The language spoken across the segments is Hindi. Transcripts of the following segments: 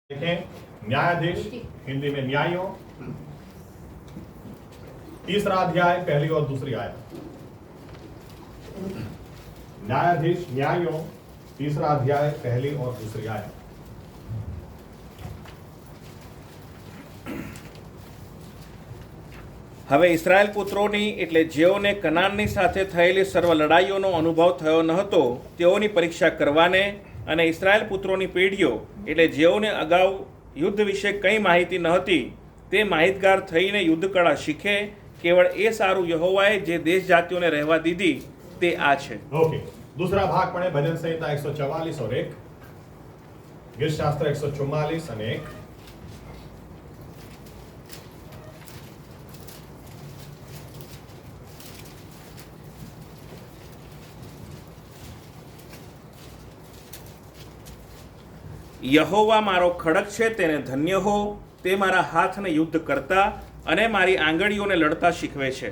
देखें न्यायाधीश, हिंदी में न्यायों, तीसरा अध्याय पहली और दूसरी आयत। न्यायाधीश न्यायों, तीसरा अध्याय पहली और दूसरी आयत। હવે ઇસ્રાયેલ પુત્રોની એટલે જેઓને કનાનની સાથે થયેલી સર્વ લડાઈઓનો અનુભવ થયો ન હતો તેઓની પરીક્ષા કરવાને અને ઇસ્રાયેલ પુત્રોની પેઢીઓ એટલે જેઓને અગાઉ યુદ્ધ વિશે કંઈ માહિતી ન હતી તે માહિતગાર થઈને યુદ્ધકળા શીખે. કેવળ એ સારું યહોવાએ જે દેશ જાતિઓને રહેવા દીધી તે આ છે. ओके, दूसरा भाग पढ़े भजन संहिता 144 और 1, गीत शास्त्र 144 અને 1। યહોવા મારો ખડક છે તેને ધન્ય હો, તે મારા હાથને યુદ્ધ કરતા અને મારી આંગળીઓને લડતા શીખવે છે.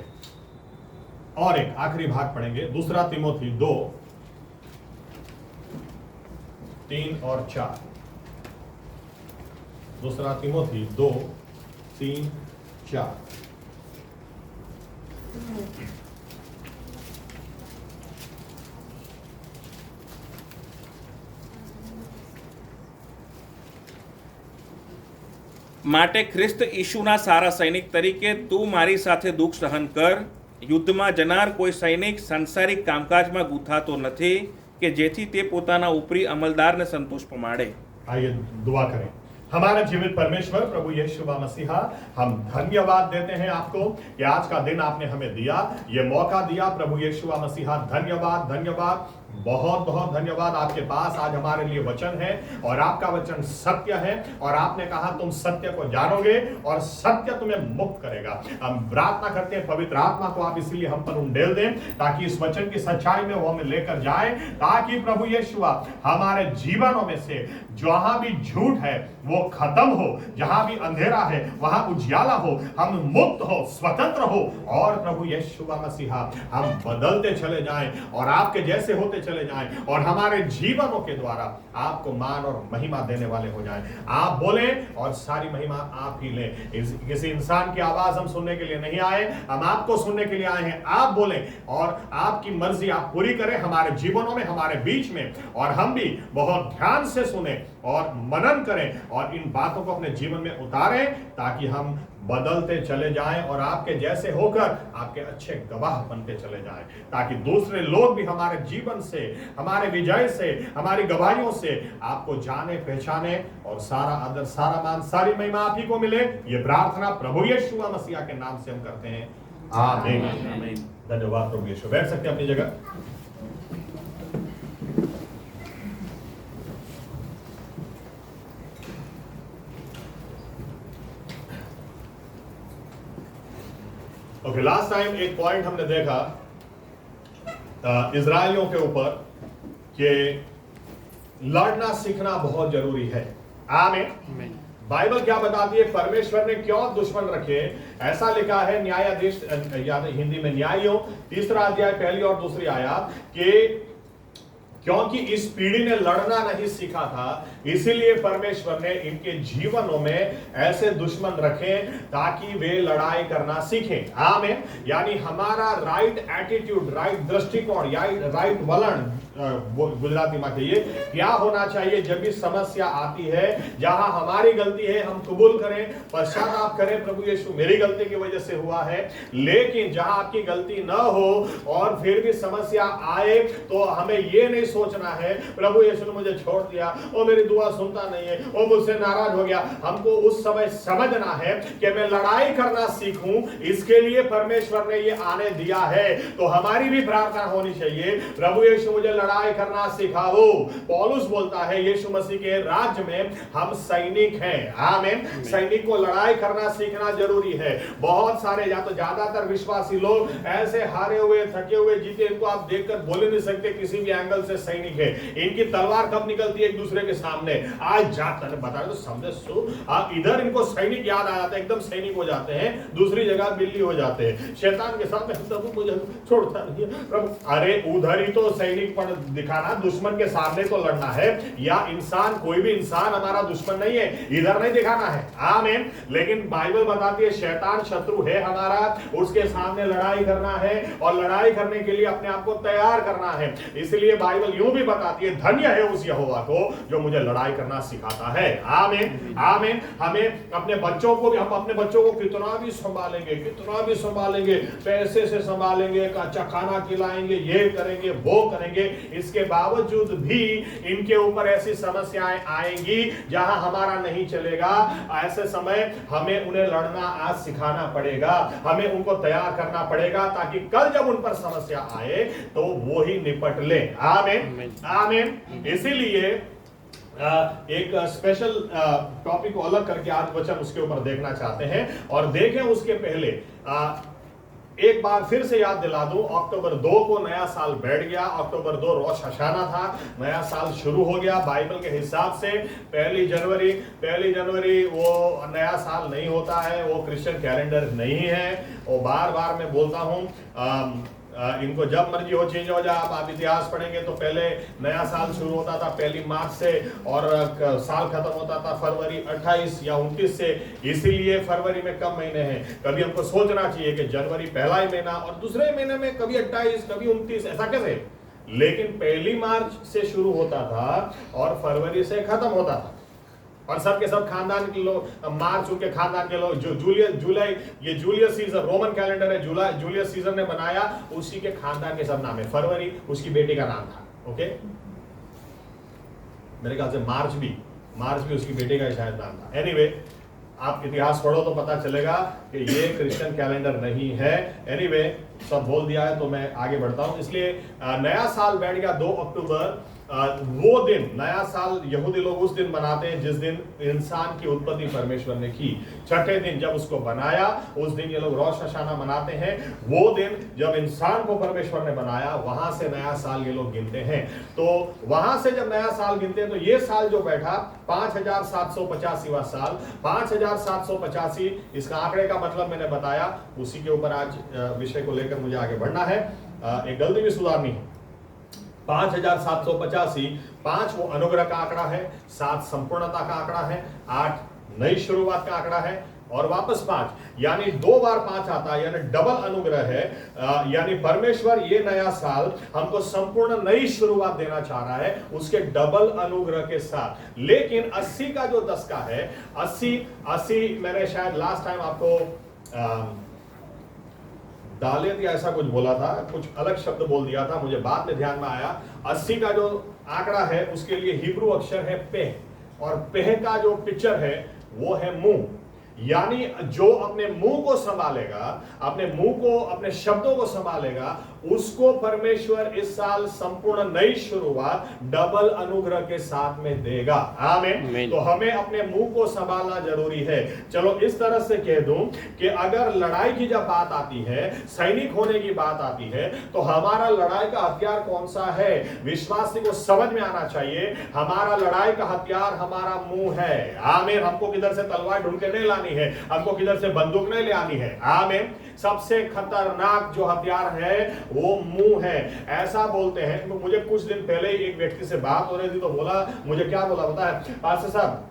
और एक आखिरी भाग पढ़ेंगे दूसरा तिमोथी 2, 3 और 4। दूसरा तिमोथी 2, 3, 4। માટે ખ્રિસ્ત ઈશુના સારા સૈનિક તરીકે તું મારી સાથે દુઃખ સહન કર. યુદ્ધમાં જનાર કોઈ સૈનિક સાંસારિક કામકાજમાં ગૂંથાતો નથી કે જેથી તે પોતાના ઉપરી અમલદારને સંતોષ પમાડે. आइए दुआ करें। हमारे जीवित परमेश्वर प्रभु यीशु मसीहा, हम धन्यवाद देते हैं आपको कि आज का दिन आपने हमें दिया, ये मौका दिया। प्रभु यीशु मसीहा धन्यवाद, धन्यवाद, बहुत बहुत धन्यवाद। आपके पास आज हमारे लिए वचन है और आपका वचन सत्य है और आपने कहा तुम सत्य को जानोगे और सत्य तुम्हें मुक्त करेगा। हम प्रार्थना करते हैं पवित्र आत्मा को आप इसीलिए हम पर उंडेल दें ताकि इस वचन की सच्चाई में वो हमें लेकर जाए, ताकि प्रभु यीशु हमारे जीवनों में से जहां भी झूठ है वो खत्म हो, जहां भी अंधेरा है वहां उजियाला हो, हम मुक्त हो, स्वतंत्र हो और प्रभु यीशु मसीहा हम बदलते चले जाएं और आपके जैसे होते चले जाएं और हमारे जीवनों के द्वारा आपको मान और महिमा देने वाले हो जाएं। आप बोलें और सारी महिमा आप ही लें। किसी इंसान की आवाज हम सुनने के लिए नहीं आए, हम आपको सुनने के लिए आए हैं। आप बोलें और आपकी मर्जी आप पूरी करें हमारे जीवनों में, हमारे बीच में, और हम भी बहुत ध्यान से सुने और मनन करें और इन बातों को अपने जीवन में उतारें ताकि हम बदलते चले जाएं और आपके जैसे होकर आपके अच्छे गवाह बनते चले जाएं, ताकि दूसरे लोग भी हमारे जीवन से, हमारे विजय से, हमारी गवाहियों से आपको जाने पहचाने और सारा आदर, सारा मान, सारी महिमा आप ही को मिले। ये प्रार्थना प्रभु यीशु मसीह के नाम से हम करते हैं, आमीन। धन्यवाद प्रभु यीशु। बैठ सकते हैं अपनी जगह। ओके, लास्ट टाइम एक पॉइंट हमने देखा इजरायलियों के ऊपर कि लड़ना सीखना बहुत जरूरी है। आमीन। बाइबल क्या बताती है, परमेश्वर ने क्यों दुश्मन रखे? ऐसा लिखा है न्यायाधीश, हिंदी में न्यायों, तीसरा अध्याय पहली और दूसरी आयत, कि क्योंकि इस पीढ़ी ने लड़ना नहीं सीखा था, इसीलिए परमेश्वर ने इनके जीवनों में ऐसे दुश्मन रखे ताकि वे लड़ाई करना सीखें। आमीन। यानी हमारा राइट एटीट्यूड, राइट दृष्टिकोण, राइट वलन, गुजराती में कहिए, क्या होना चाहिए जब भी समस्या आती है, जहां हमारी गलती है हम कबूल करें, पश्चाताप करें, प्रभु यीशु मेरी गलती की वजह से हुआ है। लेकिन जहां आपकी गलती न हो और फिर भी समस्या आए तो हमें ये नहीं सोचना है प्रभु यीशु ने मुझे छोड़ दिया, वो मेरी दुआ सुनता नहीं है, वो मुझसे नाराज हो गया। हमको उस समय समझना है कि मैं लड़ाई करना सीखूं, इसके लिए परमेश्वर ने ये आने दिया है। तो हमारी भी प्रार्थना होनी चाहिए, प्रभु यीशु मुझे लड़ाई करना सिखाओ। पौलुस बोलता है यीशु मसीह के राज्य में हम सैनिक हैं। आमीन। सैनिक को लड़ाई करना सीखना जरूरी है। बहुत सारे या तो ज्यादातर विश्वासी लोग ऐसे हारे हुए, थके हुए, जीते, इनको आप देखकर बोल नहीं सकते किसी भी एंगल से सैनिक है। इनकी तलवार कब निकलती है एक दूसरे के सामने? सामने आज जाता है बता तो समझे इधर इनको सैनिक याद आ जाता है, एकदम सैनिक हो जाते हैं, दूसरी जगह बिल्ली हो जाते हैं। शैतान के सामने प्रभु मुझे छोड़ता नहीं है प्रभु, अरे उधर ही तो सैनिक पर दिखाना, दुश्मन के सामने तो लड़ना है। या इंसान, कोई भी इंसान हमारा दुश्मन नहीं है, इधर नहीं दिखाना है। आमीन। लेकिन बाइबल बताती है शैतान शत्रु है हमारा, उसके सामने लड़ाई करना है और लड़ाई करने के लिए अपने आप को तैयार करना है। इसलिए बाइबल यूं भी बताती है धन्य है उस यहोवा को जो मुझे लड़ाई करना सिखाता है। आमीन आमीन। हमें अपने बच्चों को भी, हम अपने बच्चों को कितना भी संभालेंगे, कितना भी संभालेंगे, पैसे से संभालेंगे, अच्छा खाना खिलाएंगे, ये करेंगे वो करेंगे, इसके बावजूद भी इनके ऊपर ऐसी समस्याएं आएंगी जहां हमारा नहीं चलेगा। ऐसे समय हमें उन्हें लड़ना आज सिखाना पड़ेगा, हमें उनको तैयार करना पड़ेगा ताकि कल जब उन पर समस्या आए तो वो ही निपट ले। आमीन आमीन। इसीलिए एक स्पेशल टॉपिक को अलग करके आज वचन उसके ऊपर देखना चाहते हैं। और देखें उसके पहले एक बार फिर से याद दिला दूं, अक्टूबर 2 को नया साल बैठ गया। अक्टूबर 2 रोश हशाना था, नया साल शुरू हो गया बाइबल के हिसाब से। पहली जनवरी वो नया साल नहीं होता है, वो क्रिश्चियन कैलेंडर नहीं है। वो बार बार मैं बोलता हूं इनको जब मर्जी हो चेंज हो जाए। आप इतिहास पढ़ेंगे तो पहले नया साल शुरू होता था 1 मार्च से और साल खत्म होता था फरवरी 28 या 29 से। इसीलिए फरवरी में कम महीने हैं, कभी हमको सोचना चाहिए कि जनवरी पहला ही महीना और दूसरे महीने में कभी 28 कभी 29, ऐसा कैसे? लेकिन 1 मार्च से शुरू होता था और फरवरी से खत्म होता था। और सबके सब खानदान के लोग, मार्च उनके खानदान के लोग, जो जुलाई ये जूलियस सीजर, रोमन कैलेंडर है, जूलियस सीजर ने बनाया, उसी के खानदान के सब नाम है। फरवरी उसकी बेटी का नाम था। ओके, मेरे ख्याल से मार्च भी उसकी बेटी का शायद नाम था। एनीवे, आप इतिहास पढ़ो तो पता चलेगा कि ये क्रिश्चियन कैलेंडर नहीं है। एनीवे, सब बोल दिया है तो मैं आगे बढ़ता हूं। इसलिए नया साल बैठ गया 2 अक्टूबर। वो दिन, नया साल यहूदी लोग उस दिन मनाते हैं जिस दिन इंसान की उत्पत्ति परमेश्वर ने की। छठे दिन जब उसको बनाया, उस दिन ये लोग रोश हशाना मनाते हैं। वो दिन जब इंसान को परमेश्वर ने बनाया, वहां से नया साल ये लोग गिनते हैं। तो वहां से जब नया साल गिनते हैं तो ये साल जो बैठा 5785वां साल, 5785, इसका आंकड़े का मतलब मैंने बताया। उसी के ऊपर आज विषय को लेकर मुझे आगे बढ़ना है। एक गलती भी सुधारनी है। 5785, 5 वो अनुग्रह का आंकड़ा है, 7 संपूर्णता का आंकड़ा है, 8 नई शुरुआत का आंकड़ा है और वापस 5, यानी 2 बार 5 आता है, यानी डबल अनुग्रह है। यानी परमेश्वर ये नया साल हमको संपूर्ण नई शुरुआत देना चाह रहा है, उसके डबल अनुग्रह के साथ। लेकिन 80 का जो दशका है, 80 मैंने शायद लास्ट टाइम आपको दालेत या ऐसा कुछ बोला था, कुछ अलग शब्द बोल दिया था, मुझे बाद में ध्यान में आया। 80 का जो आंकड़ा है उसके लिए हिब्रू अक्षर है पेह, और पेह का जो पिक्चर है वो है मुंह। यानी जो अपने मुंह को संभालेगा, अपने मुंह को, अपने शब्दों को संभालेगा, उसको परमेश्वर इस साल संपूर्ण नई शुरुआत डबल अनुग्रह के साथ में देगा। आमीन। तो हमें अपने मुंह को संभालना जरूरी है। चलो इस तरह से कह दूं कि अगर लड़ाई की जब बात आती है, सैनिक होने की बात आती है, तो हमारा लड़ाई का हथियार कौन सा है, विश्वासी को समझ में आना चाहिए। हमारा लड़ाई का हथियार हमारा मुंह है। आमीन। हमको किधर से तलवार ढूंढ के नहीं लानी है, हमको किधर से बंदूक नहीं ले आनी है। आमीन। सबसे खतरनाक जो हथियार है वो मुंह है। ऐसा बोलते हैं, मुझे कुछ दिन पहले एक व्यक्ति से बात हो रही थी तो बोला, मुझे क्या बोला पता है, पास्टर साहब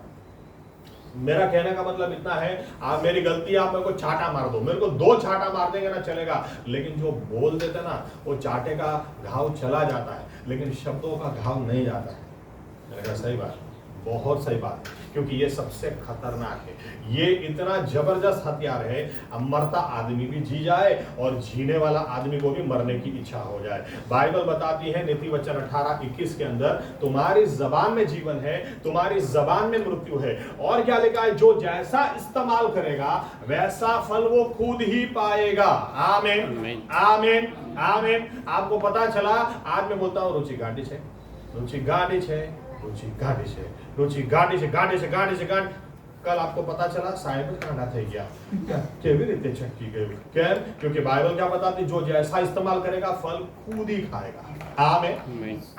मेरा कहने का मतलब इतना है, आप मेरी गलती, आप मेरे को चाटा मार दो, मेरे को 2 चाटा मार देंगे ना चलेगा, लेकिन जो बोल देते ना, वो चाटे का घाव चला जाता है लेकिन शब्दों का घाव नहीं जाता है। मैंने कहा सही बात, बहुत सही बात, क्योंकि ये सबसे खतरनाक है। ये इतना जबरदस्त हथियार है, मरता आदमी भी जी जाए और जीने वाला आदमी को भी मरने की इच्छा हो जाए। बाइबल बताती है नीति वचन 18:21 के अंदर, तुम्हारी जबान में जीवन है, तुम्हारी जबान में मृत्यु है। और क्या लिखा है, जो जैसा इस्तेमाल करेगा वैसा फल वो खुद ही पाएगा। आमीन आमीन आमीन। आपको पता चला, आज मैं बोलता हूँ रुचि गांडी छे, रुचि गांडी छे, रुचि गांडी छे, रुचि गांडी छे, गांडी छे, गांडी छे, गांडी। कल आपको पता चला साइबर कांडा થઈ ગયા કેવી રીતે છટકી ગયું કેમ क्योंकि बाइबल क्या बताती जो जैसा इस्तेमाल करेगा फल खुद ही खाएगा आमीन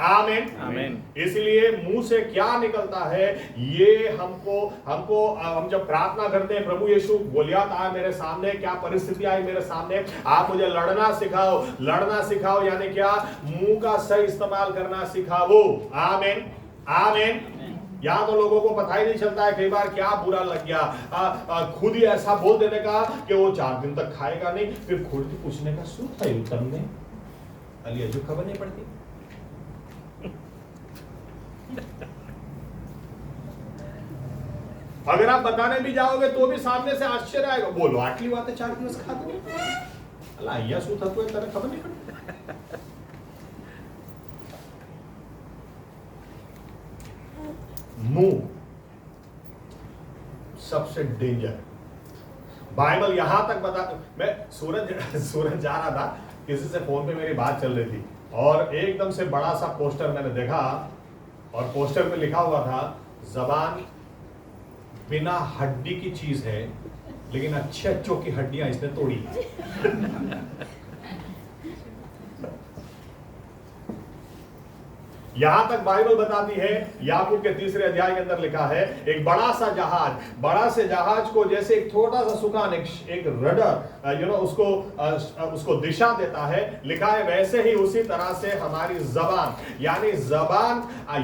आमीन आमीन। इसलिए मुंह से क्या निकलता है ये हमको हम जब प्रार्थना करते हैं प्रभु यीशु गोलियत आया मेरे सामने क्या परिस्थिति आई मेरे सामने आप मुझे लड़ना सिखाओ यानी क्या मुंह का सही इस्तेमाल करना सिखाओ आमीन आमीन। यहाँ तो लोगों को पता ही नहीं चलता है कई बार क्या बुरा लग गया खुद ही ऐसा बोल देने का कि वो 4 दिन तक खाएगा नहीं फिर खुद ही पूछने का શું થયું તમને अली जो खबर नहीं पड़ती अगर आप बताने भी जाओगे तो भी सामने से आश्चर्य आएगा बोलो आटली बातें 4 દિવસ ખાતું नहीं अला અહીંયા શું થતું હોય તને ખબર नहीं पड़ती मुंह सबसे डेंजर बाइबल यहां तक बता मैं सूरज जा रहा था किसी से फोन पे मेरी बात चल रही थी और एकदम से बड़ा सा पोस्टर मैंने देखा और पोस्टर में लिखा हुआ था जबान बिना हड्डी की चीज है लेकिन अच्छों की हड्डियां इसने तोड़ी यहां तक बाइबल बताती है याकूब के 3 अध्याय के अंदर लिखा है एक बड़ा से जहाज को जैसे एक छोटा सा सुकान एक रडर उसको दिशा देता है लिखा है वैसे ही उसी तरह से हमारी जबान यानी जबान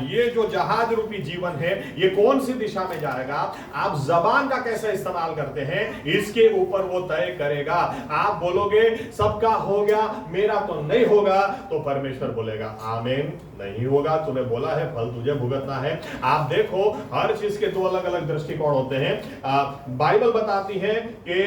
ये जो जहाज रूपी जीवन है ये कौन सी दिशा में जाएगा आप जबान का कैसे इस्तेमाल करते हैं इसके ऊपर वो तय करेगा आप बोलोगे सबका हो गया मेरा तो नहीं होगा तो परमेश्वर बोलेगा आमीन नहीं होगा तूने बोला है फल तुझे भुगतना है आप देखो हर चीज के 2 अलग अलग दृष्टिकोण होते हैं बाइबल बताती है कि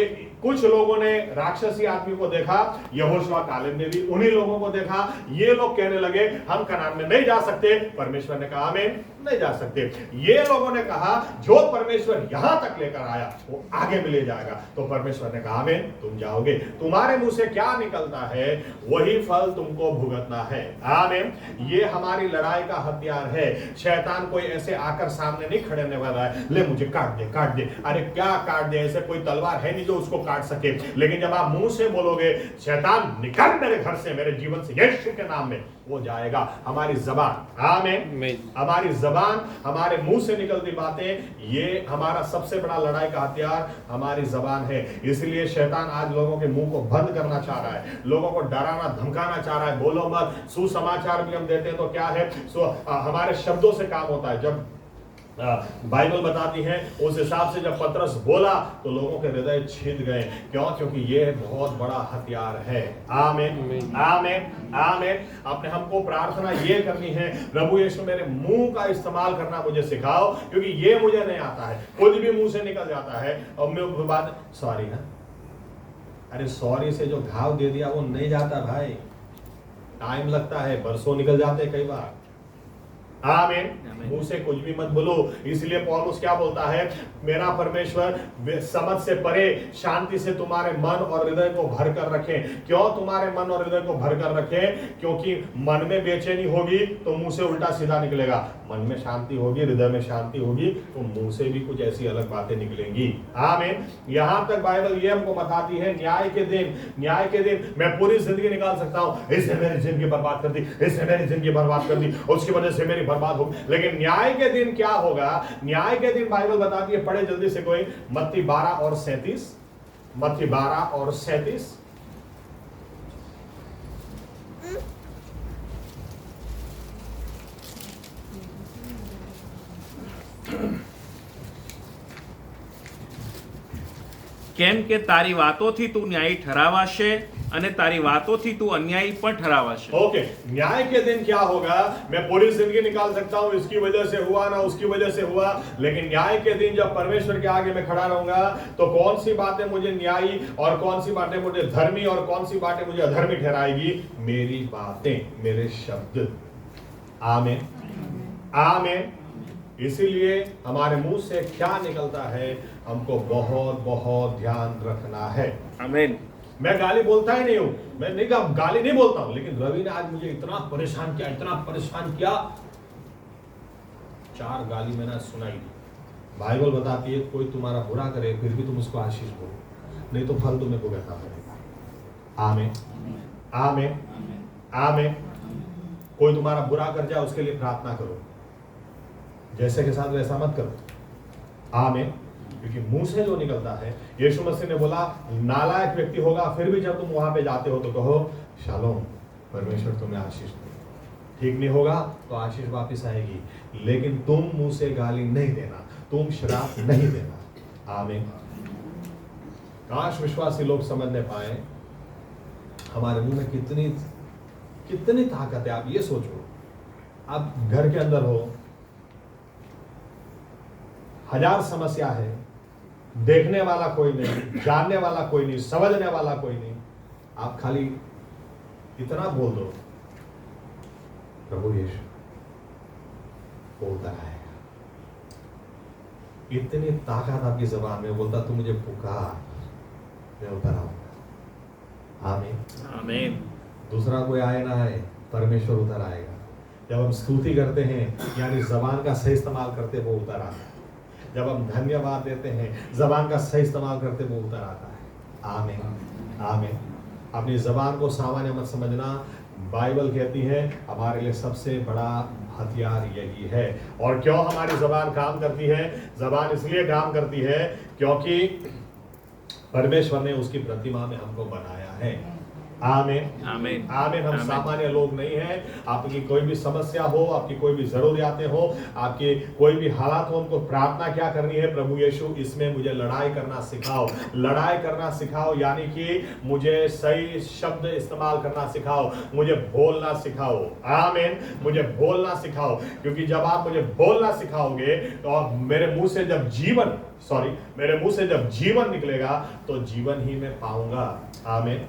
कुछ लोगों ने राक्षसी आदमी को देखा यहोशुआ कालेब ने भी उन्हीं लोगों को देखा ये लोग कहने लगे हम कनान में नहीं जा सकते परमेश्वर ने कहा आमीन नहीं जा सकते ये लोगों ने कहा जो परमेश्वर यहां तक लेकर आया वो आगे भी ले जाएगा तो परमेश्वर ने कहा आमीन तुम जाओगे तुम्हारे मुंह से क्या निकलता है वही फल तुमको भुगतना है आमीन ये हमारी लड़ाई का हथियार है शैतान कोई ऐसे आकर सामने नहीं खड़े होने वाला है ले मुझे काट दे अरे क्या काट दे ऐसे कोई तलवार है नहीं जो उसको काट सके लेकिन जब आप मुंह से बोलोगे शैतान निकल मेरे घर से मेरे जीवन से यीशु के नाम में वो जाएगा हमारी जबान आमीन हमारी जबान हमारे मुंह से निकलती बातें ये हमारा सबसे बड़ा लड़ाई का हथियार हमारी जबान है इसलिए शैतान आज लोगों के मुंह को बंद करना चाह रहा है लोगों को डराना धमकाना चाह रहा है बोलो मत सुसमाचार भी हम देते हैं तो क्या है हमारे शब्दों से काम होता है जब बाइबल बताती है उस हिसाब से जब पतरस बोला तो लोगों के हृदय छिद गए क्यों क्योंकि ये बहुत बड़ा हथियार है आमीन आमीन आमीन अपने हमको प्रार्थना ये करनी है प्रभु यीशु मेरे मुंह का इस्तेमाल करना मुझे सिखाओ क्योंकि ये मुझे नहीं आता है कुछ भी मुंह से निकल जाता है और मैं बात सॉरी ना अरे सॉरी से जो घाव दे दिया वो नहीं जाता भाई टाइम लगता है बरसों निकल जाते कई बार आमीन मुंह से कुछ भी मत बोलो इसलिए पौलुस क्या बोलता है मेरा परमेश्वर समझ से परे शांति से तुम्हारे मन और हृदय को भर कर रखे क्यों तुम्हारे मन और हृदय को भर कर रखे क्योंकि मन में बेचैनी होगी तो मुंह से उल्टा सीधा निकलेगा मन में शांति होगी हृदय में शांति होगी तो मुंह से भी कुछ ऐसी अलग बातें निकलेंगी आमीन यहां तक बाइबल ये हमको बताती है न्याय के दिन मैं पूरी जिंदगी निकाल सकता हूं इससे मेरी जिंदगी बर्बाद कर दी इससे मेरी जिंदगी बर्बाद कर दी उसकी वजह से मेरी बर्बाद हो लेकिन न्याय के दिन क्या होगा न्याय के दिन बाइबल बताती है पढ़े जल्दी से कोई मत्ती 12 और 37 કેમ કે તારી વાતોથી તું ન્યાયી ઠરાવાશે અને તારી વાતોથી તું अन्यायी પણ ઠરાવાશે ओके न्याय के दिन क्या होगा मैं पूरी जिंदगी निकाल सकता हूं इसकी वजह से हुआ ना उसकी वजह से हुआ लेकिन न्याय के दिन जब परमेश्वर के आगे मैं खड़ा रहूंगा तो कौन सी बातें मुझे न्यायी और कौन सी बातें मुझे धर्मी और कौन सी बातें मुझे अधर्मी ठहराएगी मेरी बातें मेरे शब्द आमीन आमीन इसीलिए हमारे मुंह से क्या निकलता है हमको बहुत बहुत ध्यान रखना है आमीन मैं गाली बोलता ही नहीं हूं मैं नहीं गाली नहीं बोलता हूं लेकिन रवि ने आज मुझे इतना परेशान किया 4 गाली मैंने सुनाई दी बाइबल बताती है कोई तुम्हारा बुरा करे फिर भी तुम उसको आशीष दो, नहीं तो फल तुम्हें भुगतना पड़ेगा। आमीन, आमीन, आमीन। कोई तुम्हारा बुरा कर जाए उसके लिए प्रार्थना करो, जैसे के साथ वैसा मत करो। आमीन। क्योंकि मुंह से जो निकलता है, यीशु मसीह ने बोला नालायक व्यक्ति होगा, फिर भी जब तुम वहां पे जाते हो तो कहो शालोम, परमेश्वर तुम्हें आशीष दे। ठीक नहीं होगा तो आशीष वापस आएगी, लेकिन तुम मुंह से गाली नहीं देना, तुम श्राप नहीं देना। आमीन। काश विश्वासी लोग समझने पाए हमारे मुंह में कितनी कितनी ताकत है। आप ये सोचो, आप घर के अंदर हो, हजार समस्या है, देखने वाला कोई नहीं, जानने वाला कोई नहीं, समझने वाला कोई नहीं, आप खाली इतना बोल दो प्रभु यीशु, वो उतर आएगा। इतनी ताकत आपकी जबान में, बोलता तू मुझे पुकार, मैं उतर आऊंगा। आमीन, आमीन। दूसरा कोई आए ना आए, परमेश्वर उतर आएगा। जब हम स्तुति करते हैं यानी जबान का सही इस्तेमाल करते वो उतर आता है। जब हम धन्यवाद देते हैं जबान का सही इस्तेमाल करते वो उतर आता है। आमीन, आमीन। अपनी जबान को सामान्य मत समझना। बाइबल कहती है हमारे लिए सबसे बड़ा हथियार यही है। और क्यों हमारी जबान काम करती है? जबान इसलिए काम करती है क्योंकि परमेश्वर ने उसकी प्रतिमा में हमको बनाया है। आमीन, आमीन, आमीन। हम सामान्य लोग नहीं हैं। आपकी कोई भी समस्या हो, आपकी कोई भी जरूरियातें हो, आपके कोई भी हालात हो, उनको प्रार्थना क्या करनी है? प्रभु यीशु, इसमें मुझे लड़ाई करना सिखाओ। लड़ाई करना सिखाओ यानी कि मुझे सही शब्द इस्तेमाल करना सिखाओ, मुझे बोलना सिखाओ। आमीन, मुझे बोलना सिखाओ, क्योंकि जब आप मुझे बोलना सिखाओगे तो मेरे मुंह से जब जीवन निकलेगा तो जीवन ही मैं पाऊंगा। आमीन।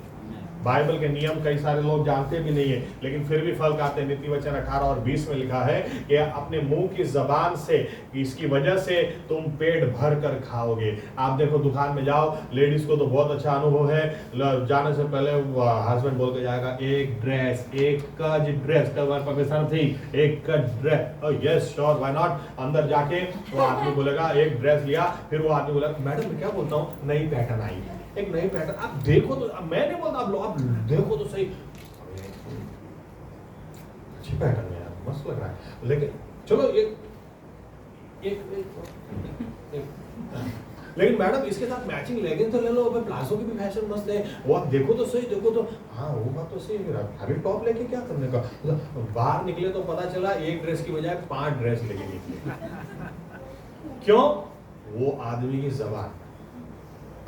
बाइबल के नियम कई सारे लोग जानते भी नहीं है, लेकिन फिर भी फल खाते हैं। नीति वचन 18 और 20 में लिखा है कि अपने मुंह की जबान से, इसकी वजह से तुम पेट भर कर खाओगे। आप देखो दुकान में जाओ, लेडीज को तो बहुत अच्छा अनुभव है, जाने से पहले हस्बैंड बोल के जाएगा एक ड्रेस, एक कज ड्रेस, परमिशन थी, एक कज dress, yes sure why not. अंदर जाके वो आदमी बोलेगा एक ड्रेस लिया, फिर वो आदमी बोलेगा मैडम मैं क्या बोलता हूँ, नई पैटर्न आई है, एक नई पैटर्न, आप देखो तो, मैं नहीं बोलता, आप देखो तो सही, अच्छी पैटर्न है यार, मस्त लग रहा है, लेकिन चलो लेकिन मैडम इसके साथ मैचिंग लेगिंग तो ले लो, प्लाजो की भी फैशन मस्त है, वो आप देखो तो सही, देखो तो हाँ वो बात तो सही है, अभी टॉप लेके क्या करने का, बाहर निकले तो पता चला एक ड्रेस की बजाय 5 ड्रेस लेके निकले। क्यों? वो आदमी की जबान।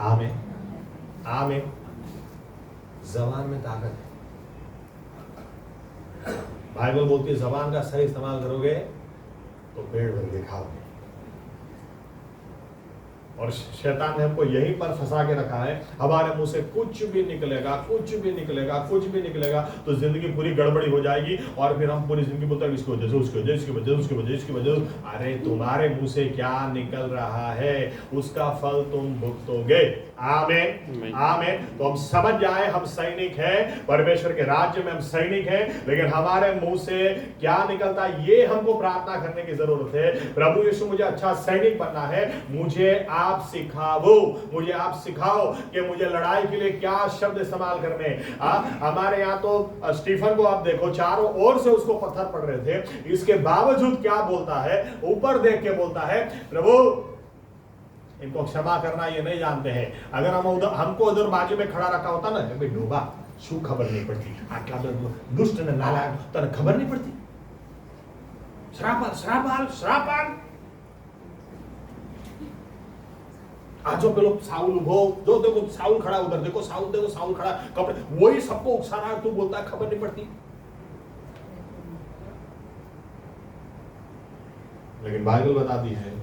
आमीन, आमीन। जबान में ताकत है। बाइबल बोलती है जबान का सही इस्तेमाल करोगे तो पेट भर के खाओगे। और शैतान ने हमको यहीं पर फंसा के रखा है, हमारे मुंह से कुछ भी निकलेगा, कुछ भी निकलेगा, कुछ भी निकलेगा तो जिंदगी पूरी गड़बड़ी हो जाएगी, और फिर हम पूरी जिंदगी बोलते हैं इसकी वजह से, उसकी वजह, इसकी वजह, उसकी वजह, इसकी वजह। अरे तुम्हारे मुंह से क्या निकल रहा है उसका फल तुम भुगतोगे। आमीन, आमीन। तो हम समझ जाए हम सैनिक हैं, परमेश्वर के राज्य में हम सैनिक हैं, लेकिन हमारे मुंह से क्या निकलता है ये हमको प्रार्थना करने की जरूरत है। प्रभु यीशु मुझे अच्छा सैनिक बनना है, मुझे आप सिखाओ, मुझे आप सिखाओ कि मुझे लड़ाई के लिए क्या शब्द इस्तेमाल करने। हमारे यहाँ तो स्टीफन को आप देखो, चारों ओर से उसको पत्थर पड़ रहे थे, इसके बावजूद क्या बोलता है? ऊपर देख के बोलता है प्रभु इनको क्षमा करना ये नहीं जानते हैं। अगर हमको उधर बाजू में खड़ा रखा होता ना, डूबा शू खबर नहीं पड़ती, आटला दुष्ट ने नालायक तो खबर नहीं पड़ती, श्रापाल श्रापाल श्रापाल। आज जो पेलो साउल हो, जो देखो साउल खड़ा, उधर देखो साउल, देखो साउल खड़ा, कपड़े वही सबको उकसा रहा है, तू बोलता है खबर नहीं पड़ती। लेकिन बाइबल बताती है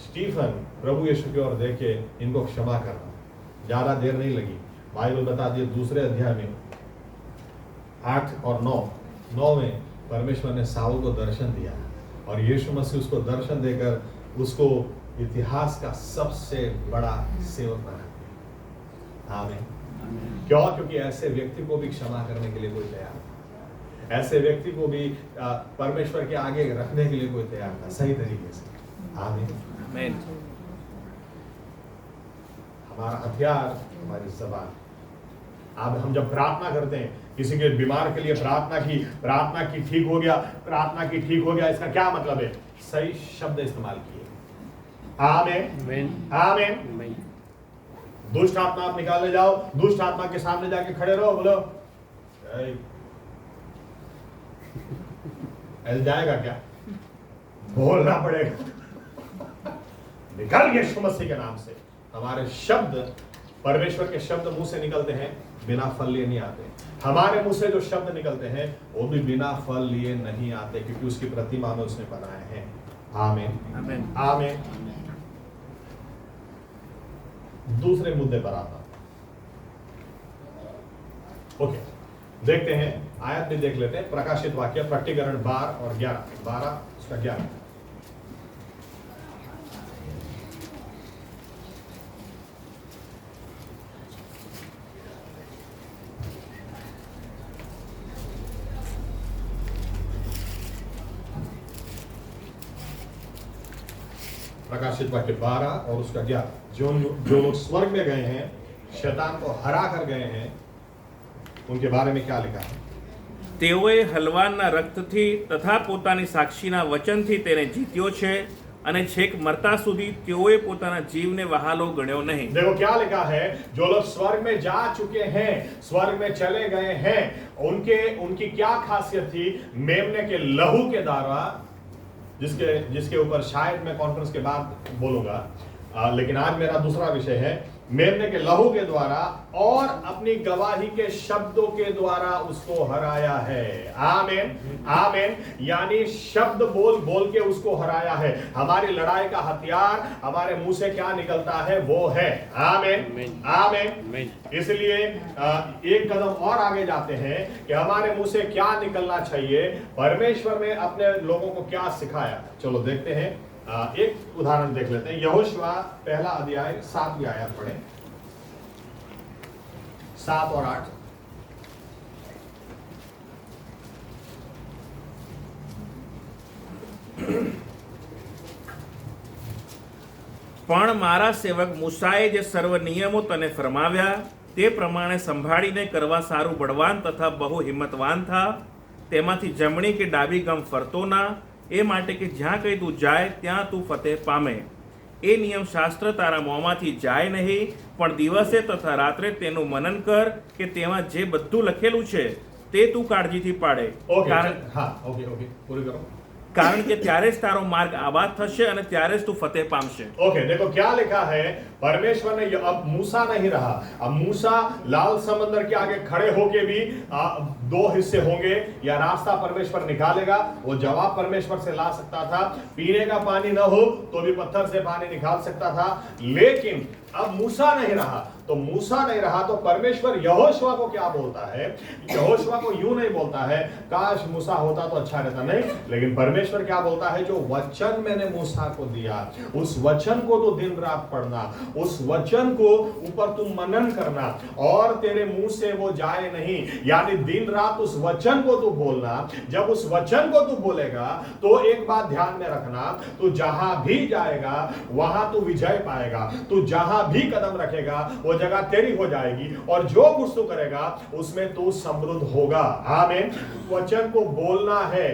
स्टीफन प्रभु यीशु की ओर देख के इनको क्षमा करना, ज्यादा देर नहीं लगी। बाइबल बताती है दूसरे अध्याय में 8 और 9 में परमेश्वर ने साउल को दर्शन दिया, और यीशु मसीह उसको दर्शन देकर उसको इतिहास का सबसे बड़ा सेवक बना दिया। आमीन। क्यों? क्योंकि ऐसे व्यक्ति को भी क्षमा करने के लिए कोई तैयार था, ऐसे व्यक्ति को भी परमेश्वर के आगे रखने के लिए कोई तैयार था, सही तरीके से। आमीन। आमेन। हमारा हथियार हमारी जबान। अब हम जब प्रार्थना करते हैं, किसी के बीमार के लिए प्रार्थना की ठीक हो गया, प्रार्थना की ठीक हो गया, इसका क्या मतलब है? सही शब्द इस्तेमाल किए। आमीन आमीन। दुष्ट आत्मा आप निकालने जाओ, दुष्ट आत्मा के सामने जाके खड़े रहो, बोलो ऐसे जाएगा क्या? बोलना पड़ेगा। निकल यीशु मसीह के नाम से। हमारे शब्द, परमेश्वर के शब्द मुंह से निकलते हैं, बिना फल लिए नहीं आते। हमारे मुंह से जो शब्द निकलते हैं वो भी बिना फल लिए नहीं आते, क्योंकि उसकी प्रतिमा में उसने बनाए हैं। आमीन आमीन आमीन। दूसरे मुद्दे पर आता। ओके, देखते हैं, आयत भी देख लेते हैं। प्रकाशित वाक्य प्रकटीकरण 12 और 11, 12 उसका 11। प्रकाशित वाक्य 12 और उसका 11। जो लोग स्वर्ग में गए हैं, शैतान को हरा कर गए हैं, उनके बारे में क्या लिखा है? તેઓએ હલવાનના રક્તથી તથા પોતાની સાક્ષીના વચનથી તેને જીત્યો છે અને છેક મરતા સુધી તેઓએ પોતાના જીવને વહાલો ગણ્યો નહીં। देखो क्या लिखा है, जो लोग स्वर्ग में जा चुके हैं, स्वर्ग में चले गए हैं, उनकी क्या खासियत थी? मेमने के लहू के द्वारा, जिसके ऊपर शायद मैं कॉन्फ्रेंस के बाद बोलूंगा, लेकिन आज मेरा दूसरा विषय है। मेमने के लहू के द्वारा और अपनी गवाही के शब्दों के द्वारा उसको हराया है। आमीन आमीन। यानी शब्द बोल के उसको हराया है। हमारी लड़ाई का हथियार हमारे मुंह से क्या निकलता है वो है। आमीन आमीन। इसलिए एक कदम और आगे जाते हैं कि हमारे मुंह से क्या निकलना चाहिए, परमेश्वर ने अपने लोगों को क्या सिखाया। चलो देखते हैं, एक उदाहरण देख लेते हैं। यहोशुआ पहला अध्याय 7वीं आयत पढ़े, 7 और 8। પણ મારા સેવક મૂસાએ જે સર્વ નિયમો તને ફરમાવ્યા તે પ્રમાણે સંભાળીને કરવા સારું બળવાન તથા બહુ હિંમતવાન થા। તેમાંથી જમણી કે ડાબી ગમ ફરતો ના, એ માટે કે જ્યાં કંઈ તું જાય ત્યાં તું ફતેહ પામે। એ નિયમ શાસ્ત્ર તારા મોંમાંથી જાય નહીં, પણ દિવસે તથા રાત્રે તેનું मनन કર કે તેમાં જે બધું લખેલું છે તે તું કાળજીથી પાડે। કારણ કે ત્યારે જ તારો માર્ગ આબાદ થશે અને ત્યારે જ તું ફતેહ પામશે। ओके, देखो क्या लिखा है। परमेश्वर ने, अब मूसा नहीं रहा। अब मूसा लाल समंदर के आगे खड़े होके भी 2 हिस्से होंगे, या रास्ता परमेश्वर निकालेगा, वो जवाब परमेश्वर से ला सकता था। पीने का पानी न हो तो भी पत्थर से पानी निकाल सकता था। लेकिन अब मूसा नहीं रहा, तो मूसा नहीं रहा तो परमेश्वर यहोशुआ को क्या बोलता है? यहोशुआ को यूं नहीं बोलता है काश मूसा होता तो अच्छा रहता, नहीं, लेकिन परमेश्वर क्या बोलता है? जो वचन मैंने मूसा को दिया, उस वचन को तो दिन रात पढ़ना, उस वचन को ऊपर तुम मनन करना, और तेरे मुंह से वो जाए नहीं। यानी दिन रात उस वचन को तू बोलना। जब उस वचन को तू बोलेगा तो एक बात ध्यान में रखना, तू जहां भी जाएगा वहां तू विजय पाएगा। तू जहां भी कदम रखेगा वो जगह तेरी हो जाएगी, और जो कुछ तू करेगा उसमें तू समृद्ध होगा। आमीन। वचन को बोलना है।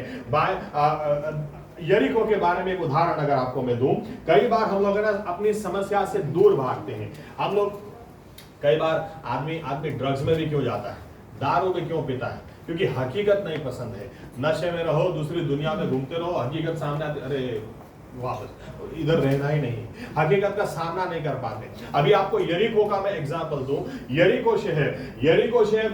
यरीको के बारे में एक उदाहरण अगर आपको मैं दूं, कई बार हम लोग ना अपनी समस्या से दूर भागते हैं। हम लोग कई बार आदमी ड्रग्स में भी क्यों जाता है, दारू में क्यों पीता है? क्योंकि हकीकत नहीं पसंद है। नशे में रहो, दूसरी दुनिया में घूमते रहो, हकीकत सामने आती, अरे वापस इधर रहना ही नहीं, हकीकत का सामना नहीं कर पाते। अभी आपको यरीको का मैं एग्जांपल दूं। यरीको शहर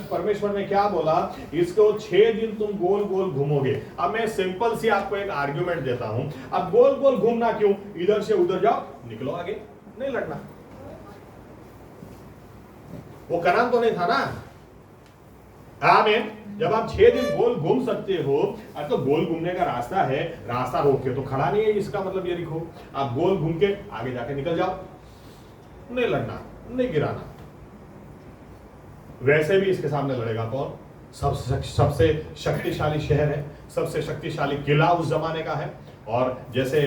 परमेश्वर ने क्या बोला? इसको 6 दिन तुम गोल गोल घूमोगे। अब मैं सिंपल सी आपको एक आर्ग्यूमेंट देता हूं। अब गोल गोल घूमना क्यों? इधर से उधर जाओ, निकलो आगे, नहीं लड़ना। वो कनान तो नहीं था ना। आमीन। जब आप 6 दिन गोल घूम सकते हो, अब तो गोल घूमने का रास्ता है, रास्ता रोक के तो खड़ा नहीं है, इसका मतलब ये लिखो। आप गोल घूम के आगे जाके निकल जाओ, नहीं लड़ना, नहीं गिराना। वैसे भी इसके सामने लड़ेगा कौन? सबसे शक्तिशाली शहर है, सबसे शक्तिशाली किला उस जमाने का है। और जैसे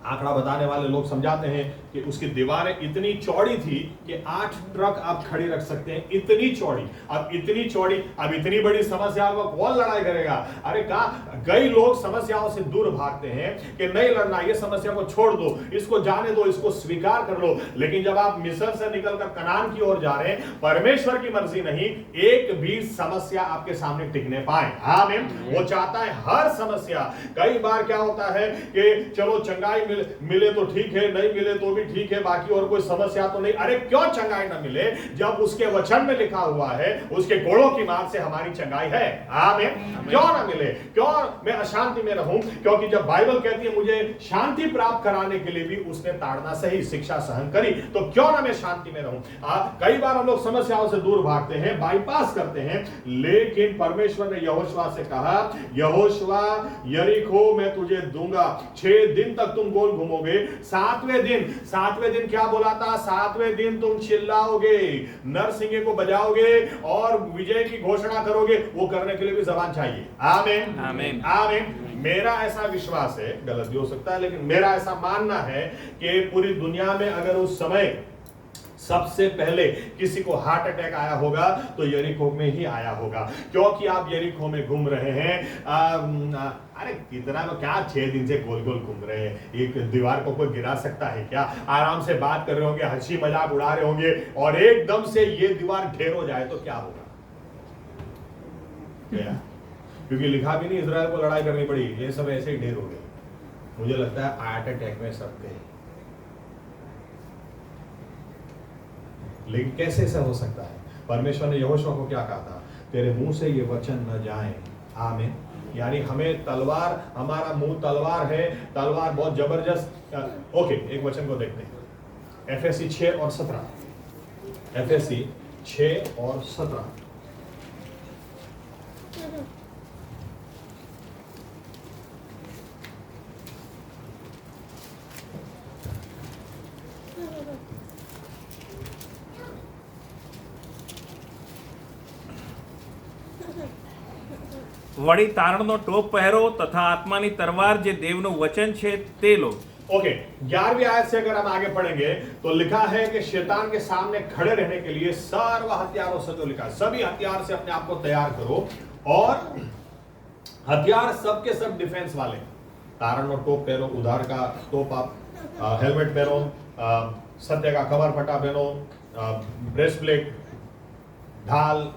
आंकड़ा बताने वाले लोग समझाते हैं कि उसकी दीवारें इतनी चौड़ी थी कि 8 ट्रक आप खड़ी रख सकते हैं, इतनी चौड़ी। अब इतनी चौड़ी, अब इतनी बड़ी समस्या को कौन लड़ाई करेगा? अरे कई लोग समस्याओं से दूर भागते हैं कि नहीं लड़ना, ये समस्या को छोड़ दो, इसको जाने दो, इसको स्वीकार कर लो। लेकिन जब आप मिस्र से निकलकर कनान की ओर जा रहे हैं, परमेश्वर की मर्जी नहीं एक भी समस्या आपके सामने टिकने पाए। आमीन। वो चाहता है हर समस्या। कई बार क्या होता है कि चलो चंगाई मिले तो ठीक है, नहीं मिले तो भी ठीक है, बाकी और कोई समस्या तो नहीं। अरे क्यों चंगाई ना मिले जब उसके वचन में लिखा हुआ है उसके कोड़ों की मार से हमारी चंगाई है। आमीन। क्यों ना मिले? क्यों मैं अशांति में रहूं? क्योंकि जब बाइबल कहती है मुझे शांति प्राप्त कराने के लिए भी उसने ताड़ना सही, शिक्षा सहन करी, तो क्यों ना मैं शांति में रहूं? कई बार हम लोग समस्याओं से दूर भागते हैं, बाईपास करते हैं, लेकिन परमेश्वर ने यहोशुआ से कहा, यहोशुआ यरीको मैं तुझे दूंगा, 6 दिन तक तुम गोल घूमोगे, 7वें दिन क्या बोला था? 7वें दिन तुम चिल्लाओगे, नरसिंगे को बजाओगे और विजय की घोषणा करोगे। वो करने के लिए भी जबान चाहिए। आमीन, आमीन, आमीन। मेरा ऐसा विश्वास है, गलत भी हो सकता है, लेकिन मेरा ऐसा मानना है कि पूरी दुनिया में अगर उस समय सबसे पहले किसी को हार्ट अटैक आया होगा तो यरीको में ही आया होगा, क्योंकि आप यरीको में घूम रहे हैं। अरे कितना क्या 6 दिन से गोल गोल घूम रहे हैं, एक दीवार को कोई गिरा सकता है क्या? आराम से बात कर रहे होंगे, हंसी मजाक उड़ा रहे होंगे, और एकदम से ये दीवार ढेर हो जाए तो क्या होगा? क्या? क्योंकि लिखा भी नहीं इजराइल को लड़ाई करनी पड़ी, ये सब ऐसे ही ढेर हो गए। मुझे लगता है हार्ट अटैक में सब गए। लेकिन कैसे ऐसा हो सकता है? परमेश्वर ने यहोशुआ को क्या कहा था? तेरे मुंह से ये वचन न जाए। आमीन। यानी हमें तलवार, हमारा मुंह तलवार है, तलवार बहुत जबरदस्त। ओके, एक वचन को देखते हैं, एफएससी 6 और 17। एफएससी 6 और 17। વળી તારણનો ટોપ પહેરો તથા આત્માની તરવાર જે દેવનું વચન છે તે લો। ओके, 11वीं आयत से अगर हम आगे पढ़ेंगे तो लिखा है कि शैतान के सामने खड़े रहने के लिए सर्व हथियारों से, जो लिखा है सभी हथियार से अपने आप को तैयार करो, और हथियार सबके सब डिफेंस वाले। तारण और टोप पहनो, उधार का टोप आप, हेलमेट पहनो, सत्य का कवर फटा पहनो, ब्रेस्टप्लेट, ढाल,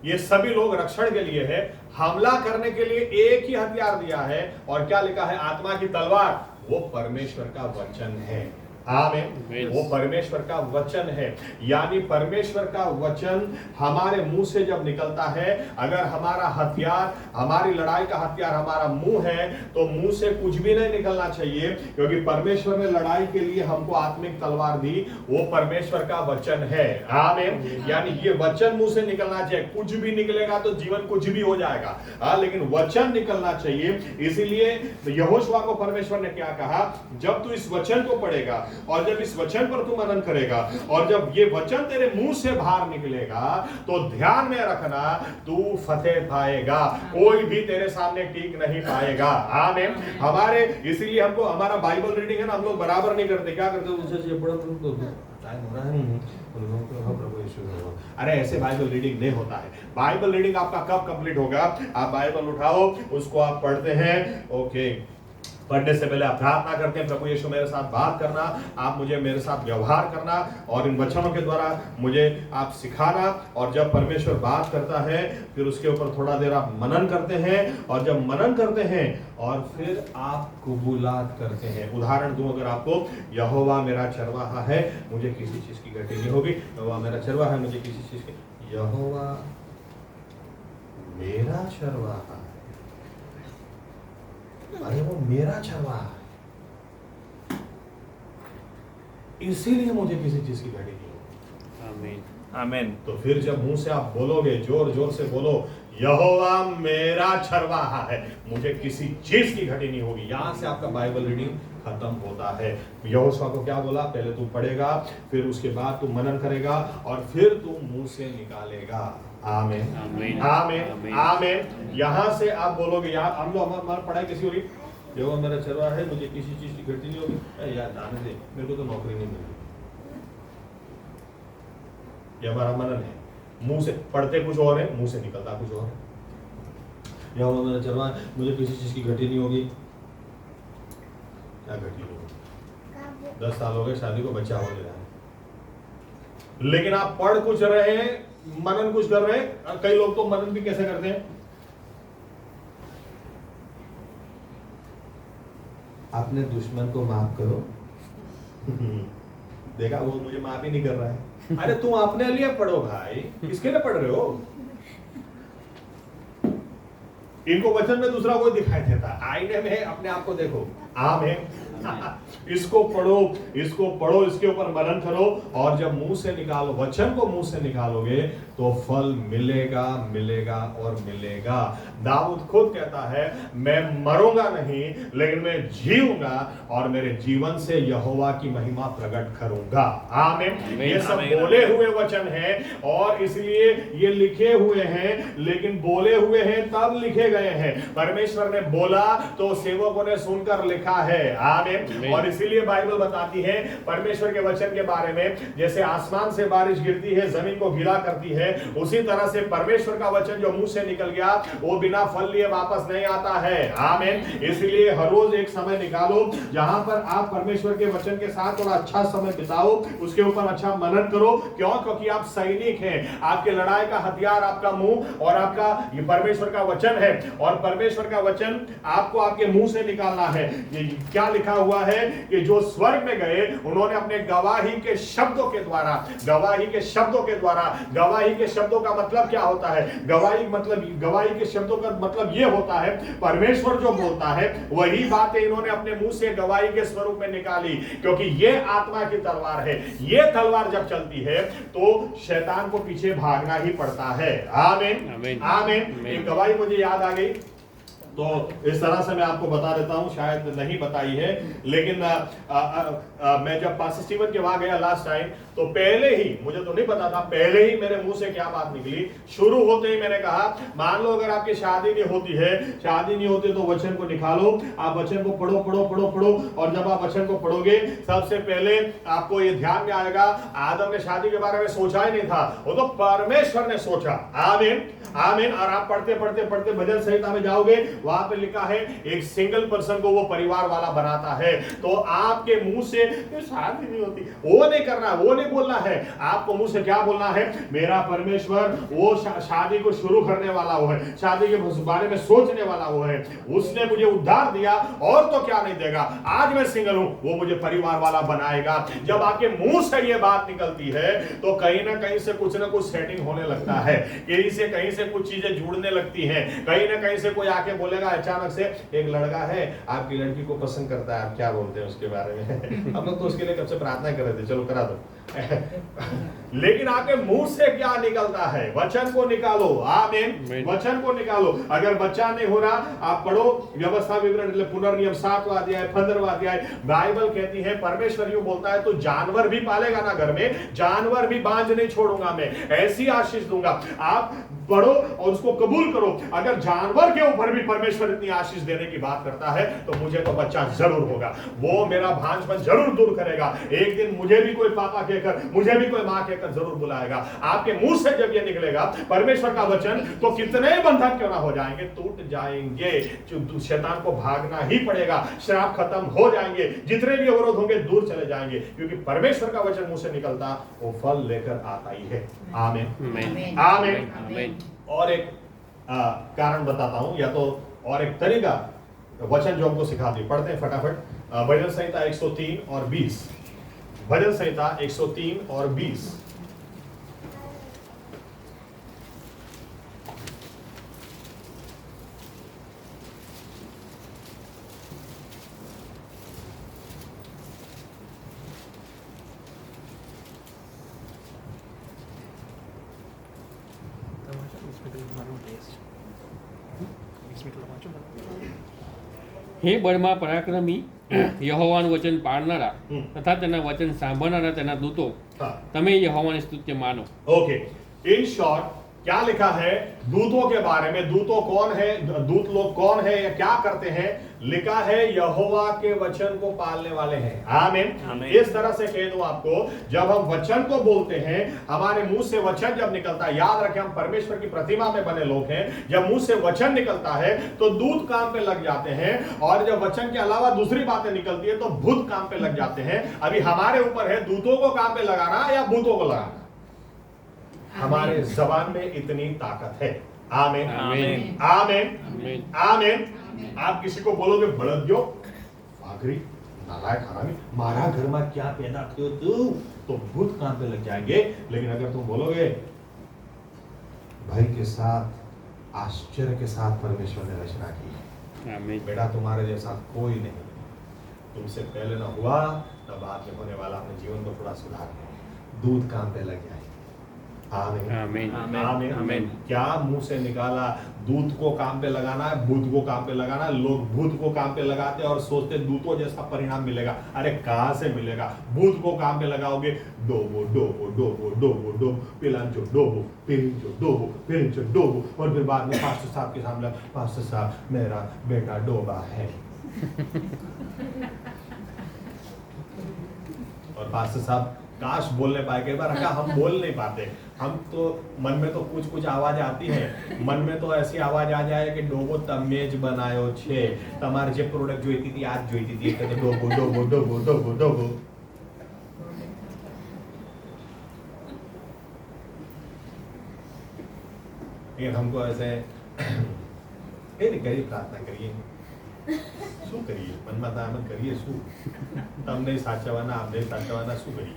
ये सभी लोग रक्षण के लिए है। हमला करने के लिए एक ही हथियार दिया है, और क्या लिखा है? आत्मा की तलवार, वो परमेश्वर का वचन है। आमीन। वो परमेश्वर का वचन है। यानी परमेश्वर का वचन हमारे मुंह से जब निकलता है, अगर हमारा हथियार, हमारी लड़ाई का हथियार हमारा मुंह है, तो मुंह से कुछ भी नहीं निकलना चाहिए, क्योंकि परमेश्वर ने लड़ाई के लिए हमको आत्मिक तलवार दी, वो परमेश्वर का वचन है। आमीन। यानी ये वचन मुंह से निकलना चाहिए। कुछ भी निकलेगा तो जीवन कुछ भी हो जाएगा, लेकिन वचन निकलना चाहिए। इसीलिए यहोशुआ को परमेश्वर ने क्या कहा? जब तू इस वचन को पढ़ेगा और जब इस वचन पर तू मनन करेगा, और जब ये वचन तेरे मुंह से बाहर निकलेगा, तो ध्यान में रखना, तू फतेह पाएगा, कोई भी तेरे सामने टीक नहीं पाएगा। आमीन। हमारे इसीलिए हमको, हमारा बाइबल रीडिंग है ना, हम लोग बराबर नहीं करते। क्या करते? अरे ऐसे बाइबल रीडिंग नहीं होता है। बाइबल रीडिंग आपका कब कंप्लीट होगा? आप बाइबल उठाओ, उसको आप पढ़ते हैं, ओके, पढ़ने से पहले आप प्रार्थना करते हैं, प्रभु यीशु मेरे साथ बात करना, आप मुझे, मेरे साथ व्यवहार करना, और इन वचनों के द्वारा मुझे आप सिखाना। और जब परमेश्वर बात करता है, फिर उसके ऊपर थोड़ा देर आप मनन करते हैं, और जब मनन करते हैं और फिर आप कबूलात करते हैं। उदाहरण दूं अगर आपको, यहोवा मेरा चरवाहा है, मुझे किसी चीज की घटी नहीं होगी। यहोवा मेरा चरवाहा है, मुझे किसी चीज की, यहोवा मेरा चरवाहा, अरे वो मेरा चरवाहा है, इसीलिए मुझे किसी चीज की घटी नहीं होगी। आमीन, आमीन। तो फिर जब मुंह से आप बोलोगे, जोर जोर से बोलो, यहोवा मेरा चरवाहा है, मुझे किसी चीज की घटी नहीं होगी। यहां से आपका बाइबल रीडिंग खत्म होता है। यहोशुआ को क्या बोला? पहले तू पढ़ेगा, फिर उसके बाद तू मनन करेगा, और फिर तू मुंह से निकालेगा। आमीन, आमीन, आमीन। यहां से आप बोलोगे, यार हम लोग, हमारी पढ़ाई कैसी हो रही? यहोवा मेरा चरवाहा है, मुझे किसी चीज की घटी नहीं होगी। अरे यार जाने दे, मेरे को तो नौकरी नहीं मिली। ये हमारा मनन है, मुंह से पढ़ते कुछ और है, मुंह से निकलता कुछ और है। यहोवा मेरा चरवाहा है, मुझे किसी चीज की घटी नहीं होगी। क्या घटी नहीं होगी? 10 साल हो गए शादी को, बच्चा हो गया है, लेकिन आप पढ़ कुछ रहे हैं, मनन कुछ कर रहे हैं। कई लोग तो मनन भी कैसे करते हैं, अपने दुश्मन को माफ करो। देखा, वो मुझे माफ ही नहीं कर रहा है। अरे तुम अपने लिए पढ़ो भाई, किसके लिए पढ़ रहे हो? इनको वचन में दूसरा कोई दिखाई देता, आईने में अपने आप को देखो, आम है। इसको पढ़ो, इसके ऊपर मनन करो, और जब मुंह से निकालो, वचन को मुंह से निकालोगे तो फल मिलेगा, मिलेगा और मिलेगा। दाऊद खुद कहता है, मैं मरूंगा नहीं लेकिन मैं जीऊंगा और मेरे जीवन से यहोवा की महिमा प्रकट करूंगा। आमीन। ये सब बोले हुए वचन है, और इसलिए ये लिखे हुए हैं, लेकिन बोले हुए हैं तब लिखे गए हैं। परमेश्वर ने बोला तो सेवकों ने सुनकर लिखा है। आमीन। और इसीलिए बाइबल बताती है परमेश्वर के वचन के बारे में, जैसे आसमान से बारिश गिरती है, जमीन को गीला करती है, उसी तरह से परमेश्वर का वचन जो मुंह से निकल गया वो बिना फल लिए वापस नहीं आता है। आमीन। इसलिए हर रोज एक समय निकालो जहां पर आप परमेश्वर के वचन के साथ थोड़ा अच्छा समय बिताओ, उसके ऊपर अच्छा मनन करो। क्यों? क्योंकि आप सैनिक हैं, आपके लड़ाई का हथियार आपका मुंह और आपका ये परमेश्वर का वचन है, और परमेश्वर का वचन आपको आपके मुंह से निकालना है। ये क्या लिखा हुआ है कि जो स्वर्ग में गए उन्होंने अपने गवाही के शब्दों के द्वारा, गवाही के शब्दों का मतलब क्या होता है? गवाही के शब्दों का मतलब ये होता है, परमेश्वर जो बोलता है वही बातें इन्होंने अपने मुंह से गवाही के स्वरूप में निकाली, क्योंकि ये आत्मा की तलवार है। ये तलवार जब चलती है तो शैतान को पीछे भागना ही पड़ता है। आमीन। आमीन। एक गवाही मुझे याद आ गई, तो इस तरह से मैं आपको बता देता हूं, शायद नहीं बताई है, लेकिन मैं जब पास्टर स्टीवन के वहां गया लास्ट टाइम, तो पहले ही, मुझे तो नहीं पता था, पहले ही मेरे मुंह से क्या बात निकली। शुरू होते ही मैंने कहा, मान लो अगर आपकी शादी नहीं होती तो वचन को निकालो, आप वचन को पढ़ो पढ़ो पढ़ो पढ़ो, और जब आप वचन को पढ़ोगे सबसे पहले आपको ये ध्यान में आएगा, आदम ने शादी के बारे में सोचा ही नहीं था, वो तो परमेश्वर ने सोचा। आमीन। आमीन। और आप पढ़ते पढ़ते पढ़ते भजन संहिता में जाओगे, वहां पे लिखा है एक सिंगल पर्सन को वो परिवार वाला बनाता है। तो आपके मुंह से शादी नहीं होती, वो नहीं करना, वो नहीं बोलना है। आपको मुंह से क्या बोलना है? मेरा परमेश्वर वो शादी को शुरू करने वाला वो है, शादी के बारे में सोचने वाला वो है, उसने मुझे उद्धार दिया और तो क्या नहीं देगा। आज मैं सिंगल हूं, वो मुझे परिवार वाला बनाएगा। जब आपके मुंह से ये बात निकलती है तो कहीं ना कहीं से कुछ ना कुछ सेटिंग होने लगता है, कहीं से कुछ चीजें जुड़ने लगती हैं। कहीं ना कहीं से कोई आके बोलेगा अचानक से, एक लड़का है आपकी लड़की को पसंद करता है, आप क्या बोलते हैं उसके बारे में? हम लोग तो उसके लिए कब से प्रार्थना कर रहे थे, चलो करा दो। लेकिन आपके मुंह से क्या निकलता है? वचन को निकालो। आमीन। वचन को निकालो। अगर बच्चा नहीं हो रहा, आप पढ़ो व्यवस्था विवरण, पुनर्नियम 7वां अध्याय 15वां अध्याय। बाइबल कहती है, परमेश्वर यूं बोलता है, तो जानवर भी पालेगा ना घर में, जानवर भी बांझ नहीं छोड़ूंगा मैं, ऐसी आशीष दूंगा। आप पढ़ो और उसको कबूल करो। अगर जानवर के ऊपर भी परमेश्वर इतनी आशीष देने की बात करता है तो मुझे तो बच्चा जरूर होगा, वो मेरा भांजपन जरूर दूर करेगा। एक दिन मुझे भी कोई पापा कहकर, मुझे भी कोई मां कहकर जरूर बुलाएगा। आपके मुंह से जब ये निकलेगा परमेश्वर का वचन, तो कितने बंधन क्यों ना हो जाएंगे, टूट जाएंगे। शैतान को भागना ही पड़ेगा, श्राप खत्म हो जाएंगे, जितने भी अवरोध होंगे दूर चले जाएंगे, क्योंकि परमेश्वर का वचन मुंह से निकलता वो फल लेकर आता ही है। आमीन। आमीन। और एक कारण बताता हूं, या तो और एक तरीका वचन जो हमको सिखा दी, पढ़ते हैं फटाफट। भजन संहिता 103 और 20। भजन संहिता 103 और 20। હે બળમાં પરાક્રમી યહોવાનું વચન પાળનારા તથા તેના વચન સાંભળનારા તેના દૂતો, हाँ, તમે યહોવાની સ્તુત્ય માનો. ओके। इन शॉर्ट क्या लिखा है दूतों के बारे में? दूतों कौन है? दूत लोग कौन है या क्या करते हैं? लिखा है यहोवा के वचन को पालने वाले हैं। आमीन। इस तरह से कह दूं आपको, जब हम वचन को बोलते हैं, हमारे मुंह से वचन जब निकलता है, याद रखें हम परमेश्वर की प्रतिमा में बने लोग हैं, जब मुंह से वचन निकलता है तो दूत काम पे लग जाते हैं, और जब वचन के अलावा दूसरी बातें निकलती है तो भूत काम पे लग जाते हैं। अभी हमारे ऊपर है दूतों को काम पे लगाना या भूतों को लगाना। हमारे जबान में इतनी ताकत है। आमीन आमीन आमीन आमीन। आप किसी को बोलोगे बड़दियो, आखिरी नालायक हरामी, मारा घर में क्या पैदा किया तू, तो भूत काम पे लग जाएंगे। लेकिन अगर तुम बोलोगे भय के साथ, आश्चर्य के साथ परमेश्वर ने रचना की, आमीन। बेटा तुम्हारे जैसा कोई नहीं, तुमसे पहले ना हुआ ना बाद में होने वाला, अपने जीवन को थोड़ा सुधार करो, दूध काम पे लग जाए। आमीन आमीन आमीन आमीन। क्या मुंह से निकाला? दूध को काम पे लगाना है, भूत को काम पे लगाना है। लोग भूत को काम पे लगाते हैं और सोचते दूतों जैसा परिणाम मिलेगा। अरे कहां से मिलेगा? भूत को काम पे लगाओगे, डोबो डोबो डोबो डोबो डोबो, पिलांचो डोबो, पिलिंचो डोबो, पिलिंचो डोबो, और फिर बाद में पास्टर साहब के सामने, पास्टर साहब मेरा बेटा डोबा है। और पास्टर साहब काश बोलने पाए, कई बार हम बोल नहीं पाते। हम तो मन में तो कुछ आवाज आती है, मन में तो ऐसी आवाज आ जाए कि डोबो तमेज बनायो छे, तमारे जे प्रोडक्ट जोईती थी आज जोईती थी, तो डोबो डोबो डोबो डोबो डोबो। ये हमको ऐसे करिए, प्रार्थना करिए, શું કરીએ? મનમાં તો આમ જ કરીએ, શું તમને સાચવવાના, અમને સાચવવાના, શું કરીએ?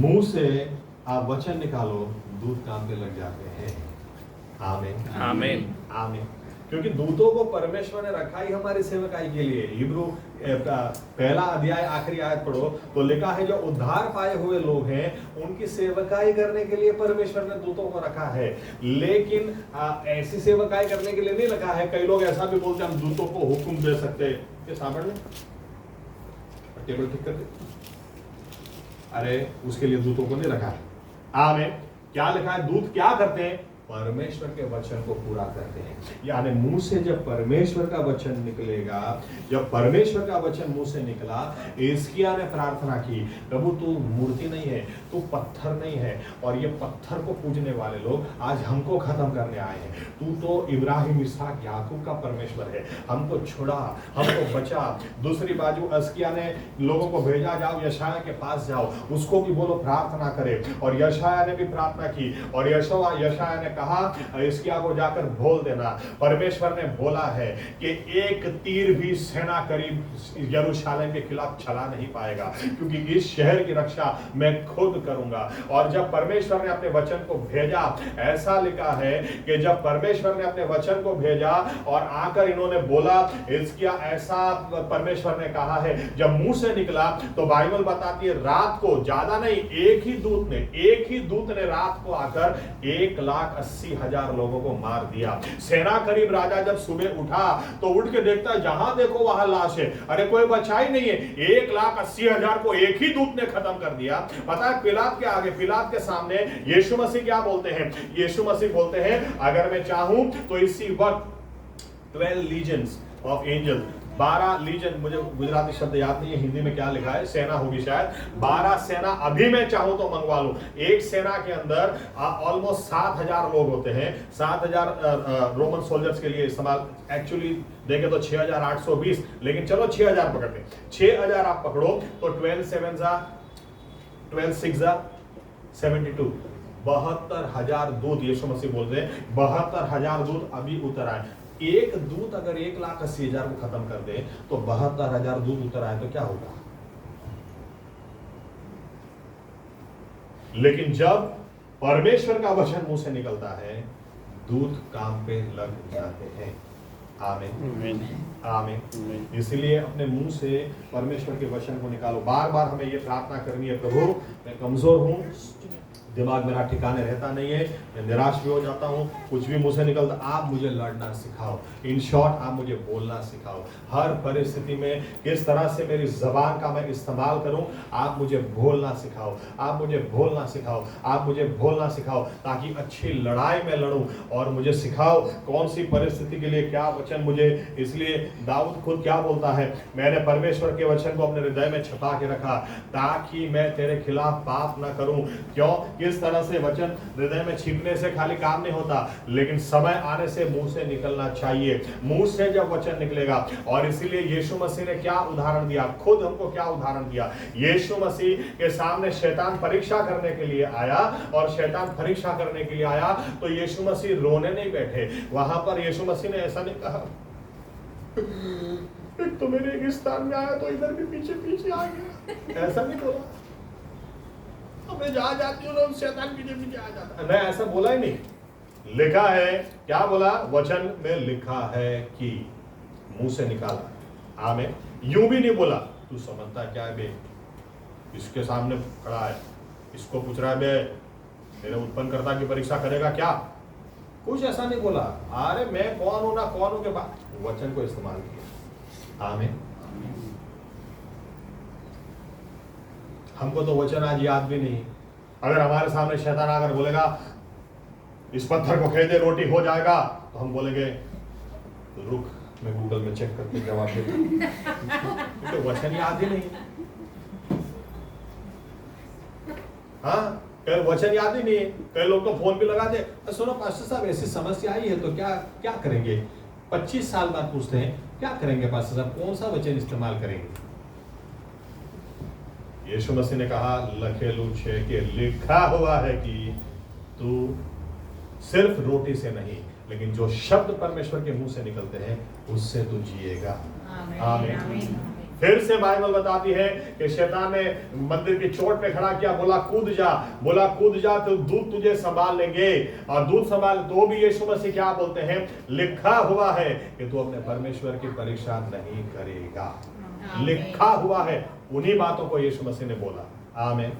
मुंह से आप वचन निकालो, दूध काम पे लग जाते हैं। आमीन आमीन आमीन। क्योंकि दूतों को परमेश्वर ने रखा ही हमारी सेवकाई के लिए। हिब्रू पहला अध्याय आखिरी आयत पढ़ो तो लिखा है जो उद्धार पाए हुए लोग हैं उनकी सेवकाई करने के लिए परमेश्वर ने दूतों को रखा है। लेकिन ऐसी सेवकाई करने के लिए नहीं रखा है। कई लोग ऐसा भी बोलते हैं हम दूतों को हुक्म दे सकते हैं कि सामने टेबल ठीक कर दे। अरे उसके लिए दूतों को नहीं रखा है। आमीन। क्या लिखा है? दूत क्या करते हैं? परमेश्वर के वचन को पूरा करते हैं। यानी मुंह से जब परमेश्वर का वचन निकलेगा, जब परमेश्वर का वचन मुंह से निकला, हिजकिय्याह ने प्रार्थना की, प्रभु तू मूर्ति नहीं है, तू पत्थर नहीं है, और ये पत्थर को पूजने वाले लोग आज हमको खत्म करने आए हैं। तू तो इब्राहिम, इसहाक, याकूब का परमेश्वर है, हमको छुड़ा, हमको बचा। दूसरी बाजू हिजकिय्याह ने लोगों को भेजा, जाओ यशायाह के पास जाओ, उसको भी बोलो प्रार्थना करे, और यशायाह ने भी प्रार्थना की, और यशायाह ने कहा हिजकिय्याह को जाकर बोल देना, परमेश्वर ने बोला है कि एक तीर भी सेना करीब यरूशलेम के खिलाफ चला नहीं पाएगा, क्योंकि इस शहर की रक्षा मैं खुद करूंगा। और जब परमेश्वर ने अपने वचन को भेजा, ऐसा लिखा है कि जब परमेश्वर ने अपने वचन को भेजा और आकर इन्होंने बोला, हिजकिय्याह, ऐसा परमेश्वर ने कहा है, जब मुंह से निकला तो बाइबल बताती है रात को, ज्यादा नहीं, एक ही दूत ने रात को आकर 1,80,000 लोगों को मार दिया। सेना करीब राजा जब सुबह उठा तो उठ के देखता है जहां देखो वहां लाश है। अरे कोई बचा ही नहीं है। 1,80,000 को एक ही दूत ने खत्म कर दिया। पता है पिलात के आगे, पिलात के सामने यीशु मसीह क्या बोलते हैं? यीशु मसीह बोलते हैं अगर मैं चाहूं तो इसी वक्त 12 लीजन्स ऑफ एंजल, 12 लीजन, मुझे गुजराती शब्द याद नहीं है, हिंदी में क्या लिखा है, सेना होगी शायद, 12 सेना अभी मैं चाहूं तो मंगवा लूं। एक सेना के अंदर ऑलमोस्ट 7,000 लोग होते हैं। 7,000 रोमन सोल्जर्स के लिए इस्तेमाल, एक्चुअली देखें तो 6,820, लेकिन चलो 6,000 पकड़ते, 6,000 आप पकड़ो तो 12 6 72, 72,000 दूत, यीशु मसीह बोलते हैं 72,000 दूत अभी उतर आए। एक दूत अगर 1,80,000 को खत्म कर दे तो 72,000 दूत उतर आए तो क्या होगा? लेकिन जब परमेश्वर का वचन मुंह से निकलता है, दूत काम पे लग जाते हैं। आमीन आमीन। इसलिए अपने मुंह से परमेश्वर के वचन को निकालो। बार बार हमें ये प्रार्थना करनी है, प्रभु मैं कमजोर हूं, दिमाग मेरा ठिकाने रहता नहीं है, मैं निराश भी हो जाता हूँ, कुछ भी मुंह से निकलता। आप मुझे लड़ना सिखाओ, इन शॉर्ट आप मुझे बोलना सिखाओ। हर परिस्थिति में किस तरह से मेरी जबान का मैं इस्तेमाल करूं, आप मुझे बोलना सिखाओ, आप मुझे बोलना सिखाओ, आप मुझे बोलना सिखाओ, ताकि अच्छी लड़ाई में लड़ूं। और मुझे सिखाओ कौन सी परिस्थिति के लिए क्या वचन मुझे। इसलिए दाऊद खुद क्या बोलता है, मैंने परमेश्वर के वचन को अपने हृदय में छिपा के रखा ताकि मैं तेरे खिलाफ पाप ना करूं। क्यों? किस तरह से वचन हृदय में छिपने से खाली काम नहीं होता, लेकिन समय आने से मुंह से निकलना चाहिए। मुंह से जब वचन निकलेगा, और इसीलिए यीशु मसीह ने क्या उदाहरण दिया, खुद हमको क्या उदाहरण दिया। यीशु मसीह के सामने शैतान परीक्षा करने के लिए आया, और शैतान परीक्षा करने के लिए आया तो यीशु मसीह रोने नहीं बैठे। वहां पर यीशु मसीह ने ऐसा नहीं कहा, एक तो मेरे एक स्थान में आया तो इधर भी पीछे पीछे आ गया, ऐसा नहीं बोला। मैं जहां जाती हूँ ना शैतान पीछे पीछे आ जाता है, मैं ऐसा बोला ही नहीं। लिखा है, क्या बोला? वचन में लिखा है कि, मुंह से निकाला। आमीन। यूं भी नहीं बोला, तू समझता क्या है बे, इसके सामने खड़ा है, इसको पूछ रहा है बे मेरे उत्पन्नकर्ता की परीक्षा करेगा क्या? कुछ ऐसा नहीं बोला। अरे मैं कौन हूं ना कौन हूं के बाद वचन को इस्तेमाल किया। आमीन। हमको तो वचन आज याद भी नहीं। अगर हमारे सामने शैतान आकर बोलेगा इस पत्थर को खेल दे रोटी हो जाएगा, तो हम बोलेंगे तो रुक मैं गूगल में चेक करके जवाब देता, क्योंकि वचन याद ही नहीं। हाँ, कई वचन याद ही नहीं है। कई लोग तो फोन भी लगा दे, सुनो पास्टर साहब ऐसी समस्या आई है तो क्या क्या करेंगे? 25 साल बाद पूछते हैं क्या करेंगे पास्टर साहब, कौन सा वचन इस्तेमाल करेंगे? यीशु मसीह ने कहा लखेलू छे के लिखा हुआ है कि तू सिर्फ रोटी से नहीं, लेकिन जो शब्द परमेश्वर के मुंह से निकलते हैं उससे तू जिएगा। आमीन। फिर से बाइबल बताती है कि शैतान ने मंदिर की चोट पे खड़ा किया, बोला कूद जा तो दूत तुझे संभाल लेंगे। और दूत संभाल तो भी यीशु मसीह क्या बोलते हैं, लिखा हुआ है कि तू अपने परमेश्वर की परीक्षा नहीं करेगा। लिखा हुआ है, उन्हीं बातों को यीशु मसीह ने बोला। आमीन।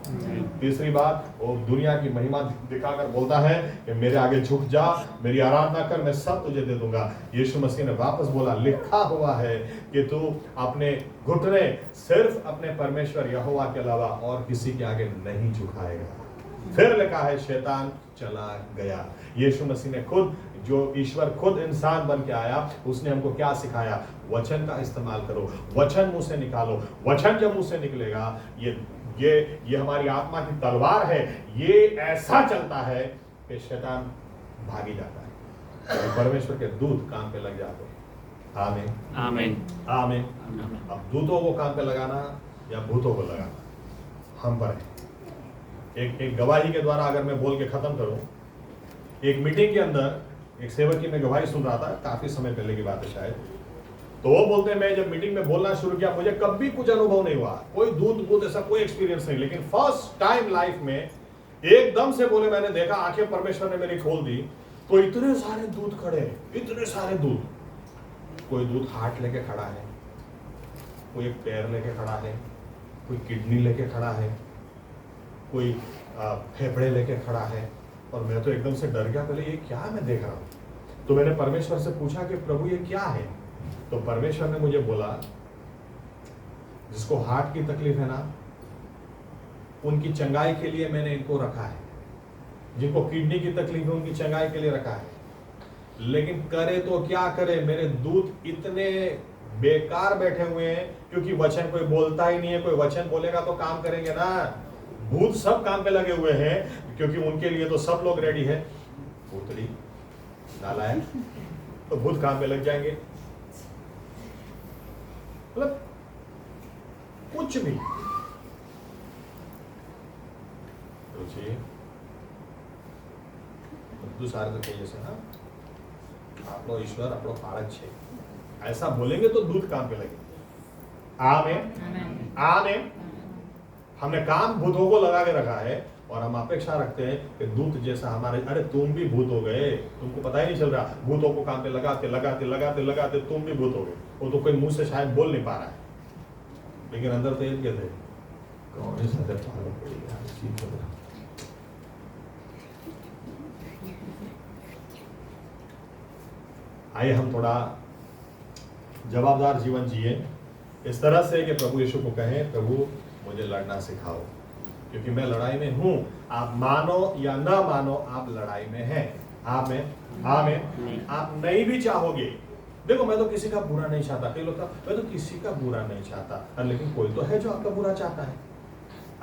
तीसरी बात, वो दुनिया की महिमा दिखाकर बोलता है कि मेरे आगे झुक जा, मेरी आराधना कर, मैं सब तुझे दे दूंगा। यीशु मसीह ने वापस बोला लिखा हुआ है कि तू अपने घुटने सिर्फ अपने परमेश्वर यहोवा के अलावा और किसी के आगे नहीं झुकाएगा। फिर लिखा है शैतान चला गया। यीशु मसीह ने खुद, जो ईश्वर खुद इंसान बन के आया, उसने हमको क्या सिखाया? वचन का इस्तेमाल करो, वचन मुंह से निकालो। वचन जब मुंह से निकलेगा, ये हमारी आत्मा की तलवार है। ये ऐसा चलता है कि शैतान भागी जाता है और परमेश्वर के दूत काम पे लग जाते हैं। आमीन। आमीन। आमीन। अब दूतों को काम पे लगाना या भूतों को लगाना हम पर है। एक गवाही के द्वारा अगर मैं बोल के खत्म करूं, एक मीटिंग के अंदर एक सेवक की मैं गवाही सुन रहा था, काफी समय पहले की बात है शायद। तो वो बोलते हैं मैं जब मीटिंग में बोलना शुरू किया, मुझे कभी कुछ अनुभव नहीं हुआ, कोई दूत ऐसा कोई एक्सपीरियंस नहीं, लेकिन फर्स्ट टाइम लाइफ में एकदम से बोले, मैंने देखा आंखें परमेश्वर ने मेरी खोल दी, तो इतने सारे दूत खड़े हैं, इतने सारे दूत। कोई दूत हार्ट लेके खड़ा है, कोई एक पैर लेके खड़ा है, कोई किडनी लेके खड़ा है, कोई फेफड़े लेके खड़ा है। और मैं तो एकदम से डर गया, पहले ये क्या मैं देख रहा हूं। तो मैंने परमेश्वर से पूछा कि प्रभु ये क्या है? तो परमेश्वर ने मुझे बोला जिसको हार्ट की तकलीफ है ना, उनकी चंगाई के लिए मैंने इनको रखा है। जिनको किडनी की तकलीफ है उनकी चंगाई के लिए रखा है। लेकिन करे तो क्या करे, मेरे दूत इतने बेकार बैठे हुए हैं, क्योंकि वचन कोई बोलता ही नहीं है। कोई वचन बोलेगा तो काम करेंगे ना। भूत सब काम पे लगे हुए हैं, क्योंकि उनके लिए तो सब लोग रेडी है। भूतड़ी नालायक, तो भूत काम पे लग जाएंगे। मतलब कुछ भी रुचि બધું સારું કહીએ છે હા, આપણો ઈશ્વર આપણો પાળક છે, ऐसा बोलेंगे तो दूध काम पे लगे। आमीन। आमीन। हमने काम भूतों को लगा के रखा है और हम अपेक्षा रखते हैं कि दूत जैसा हमारे, अरे तुम भी भूत हो गए, तुमको पता ही नहीं चल रहा। भूतों को काम पे लगाते लगाते लगाते लगाते तुम भी भूत हो गए। वो तो कोई मुंह से शायद बोल नहीं पा रहा है, लेकिन अंदर तो ये कहते आइए हम थोड़ा जवाबदार जीवन जिए इस तरह से कि प्रभु यीशु को कहें, प्रभु मुझे लड़ना सिखाओ, क्योंकि मैं लड़ाई में हूं। आप मानो या ना मानो, आप लड़ाई में हैं। आमीन आमीन। आप नहीं भी चाहोगे, देखो मैं तो किसी का बुरा नहीं चाहता, कई लोग मैं तो किसी का बुरा नहीं चाहता, लेकिन कोई तो है जो आपका बुरा चाहता है।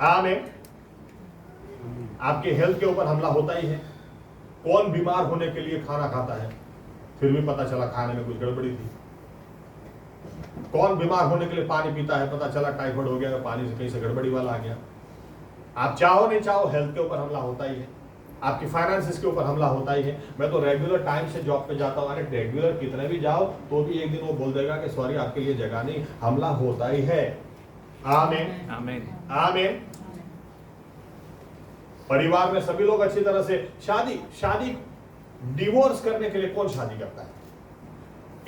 आमीन। आपके हेल्थ के ऊपर हमला होता ही है। कौन बीमार होने के लिए खाना खाता है, फिर भी पता चला खाने में कुछ गड़बड़ी थी। कौन बीमार होने के लिए पानी पीता है, पता चला टाइफाइड हो गया, पानी से कहीं से गड़बड़ी वाला आ गया। आप चाहो नहीं चाहो, हेल्थ के ऊपर हमला होता ही है। आपकी फाइनेंसेस के ऊपर हमला होता ही है। मैं तो रेगुलर टाइम से जॉब पे जाता हूँ, अरे रेगुलर कितने भी जाओ तो भी एक दिन वो बोल देगा कि सॉरी आपके लिए जगह नहीं, हमला होता ही है। आमीन आमीन आमीन। परिवार में सभी लोग अच्छी तरह से शादी डिवोर्स करने के लिए कौन शादी करता है?